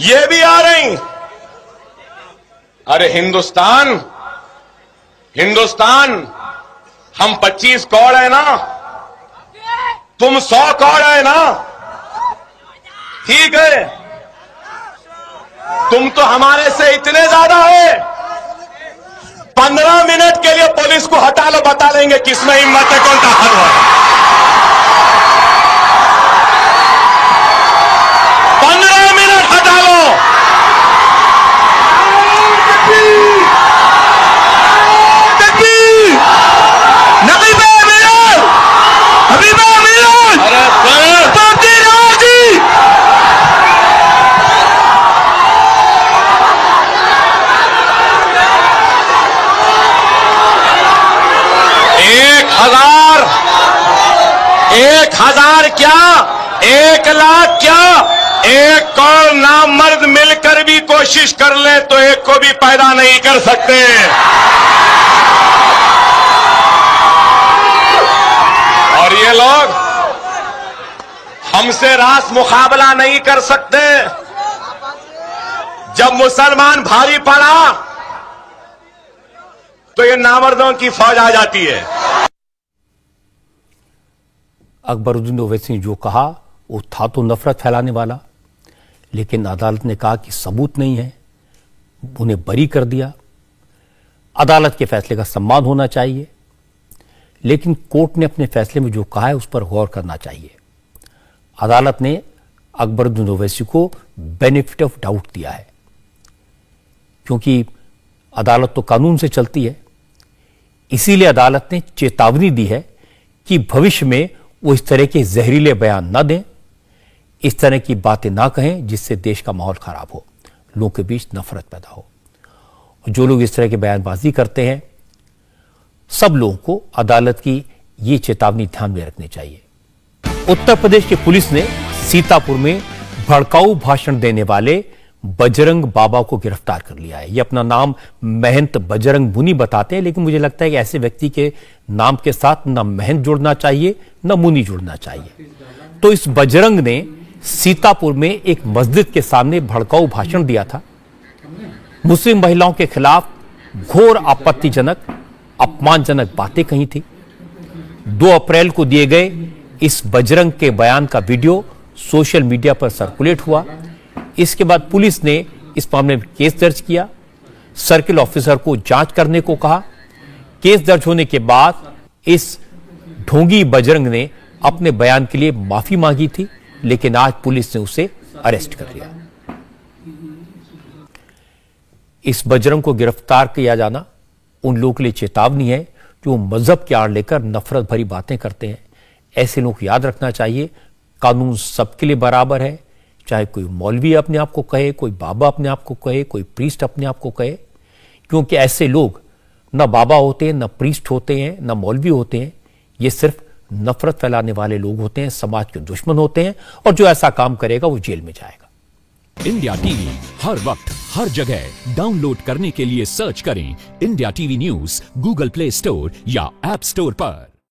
ये भी आ रही। अरे हिंदुस्तान, हम 25 करोड़ है ना, तुम 100 करोड़ है ना, ठीक है, तुम तो हमारे से इतने ज्यादा है। 15 मिनट के लिए पुलिस को हटा लो, बता देंगे किसमें हिम्मत है, कौन ताकत है। 15 मिनट हटा लो। एक हजार क्या, 1 लाख क्या, 1 करोड़ नामर्द मिलकर भी कोशिश कर ले तो एक को भी पैदा नहीं कर सकते। और ये लोग हमसे रास मुकाबला नहीं कर सकते। जब मुसलमान भारी पड़ा तो ये नामर्दों की फौज आ जाती है।
अकबरुद्दीन ओवैसी ने जो कहा वो था तो नफरत फैलाने वाला, लेकिन अदालत ने कहा कि सबूत नहीं है, उन्हें बरी कर दिया। अदालत के फैसले का सम्मान होना चाहिए, लेकिन कोर्ट ने अपने फैसले में जो कहा है उस पर गौर करना चाहिए। अदालत ने अकबरुद्दीन ओवैसी को बेनिफिट ऑफ डाउट दिया है, क्योंकि अदालत तो कानून से चलती है। इसीलिए अदालत ने चेतावनी दी है कि भविष्य में वो इस तरह के जहरीले बयान ना दें, इस तरह की बातें ना कहें जिससे देश का माहौल खराब हो, लोगों के बीच नफरत पैदा हो। जो लोग इस तरह की बयानबाजी करते हैं, सब लोगों को अदालत की ये चेतावनी ध्यान में रखनी चाहिए। उत्तर प्रदेश की पुलिस ने सीतापुर में भड़काऊ भाषण देने वाले बजरंग बाबा को गिरफ्तार कर लिया है। ये अपना नाम महंत बजरंग मुनि बताते हैं, लेकिन मुझे लगता है कि ऐसे व्यक्ति के नाम के साथ न महंत जुड़ना चाहिए न मुनि जुड़ना चाहिए। तो इस बजरंग ने सीतापुर में एक मस्जिद के सामने भड़काऊ भाषण दिया था। मुस्लिम महिलाओं के खिलाफ घोर आपत्तिजनक, अपमानजनक बातें कही थी। 2 अप्रैल को दिए गए इस बजरंग के बयान का वीडियो सोशल मीडिया पर सर्कुलेट हुआ। इसके बाद पुलिस ने इस मामले में केस दर्ज किया, सर्किल ऑफिसर को जांच करने को कहा। केस दर्ज होने के बाद इस ढोंगी बजरंग ने अपने बयान के लिए माफी मांगी थी, लेकिन आज पुलिस ने उसे अरेस्ट कर लिया। इस बजरंग को गिरफ्तार किया जाना उन लोगों के लिए चेतावनी है जो मजहब की आड़ लेकर नफरत भरी बातें करते हैं। ऐसे लोग याद रखना चाहिए, कानून सबके लिए बराबर है, चाहे कोई मौलवी अपने आप को कहे, कोई बाबा अपने आप को कहे, कोई प्रीस्ट अपने आप को कहे, क्योंकि ऐसे लोग न बाबा होते हैं, न प्रीस्ट होते हैं, न मौलवी होते हैं। ये सिर्फ नफरत फैलाने वाले लोग होते हैं, समाज के दुश्मन होते हैं, और जो ऐसा काम करेगा वो जेल में जाएगा।
इंडिया टीवी हर वक्त हर जगह डाउनलोड करने के लिए सर्च करें India TV news Google play store या ऐप स्टोर पर।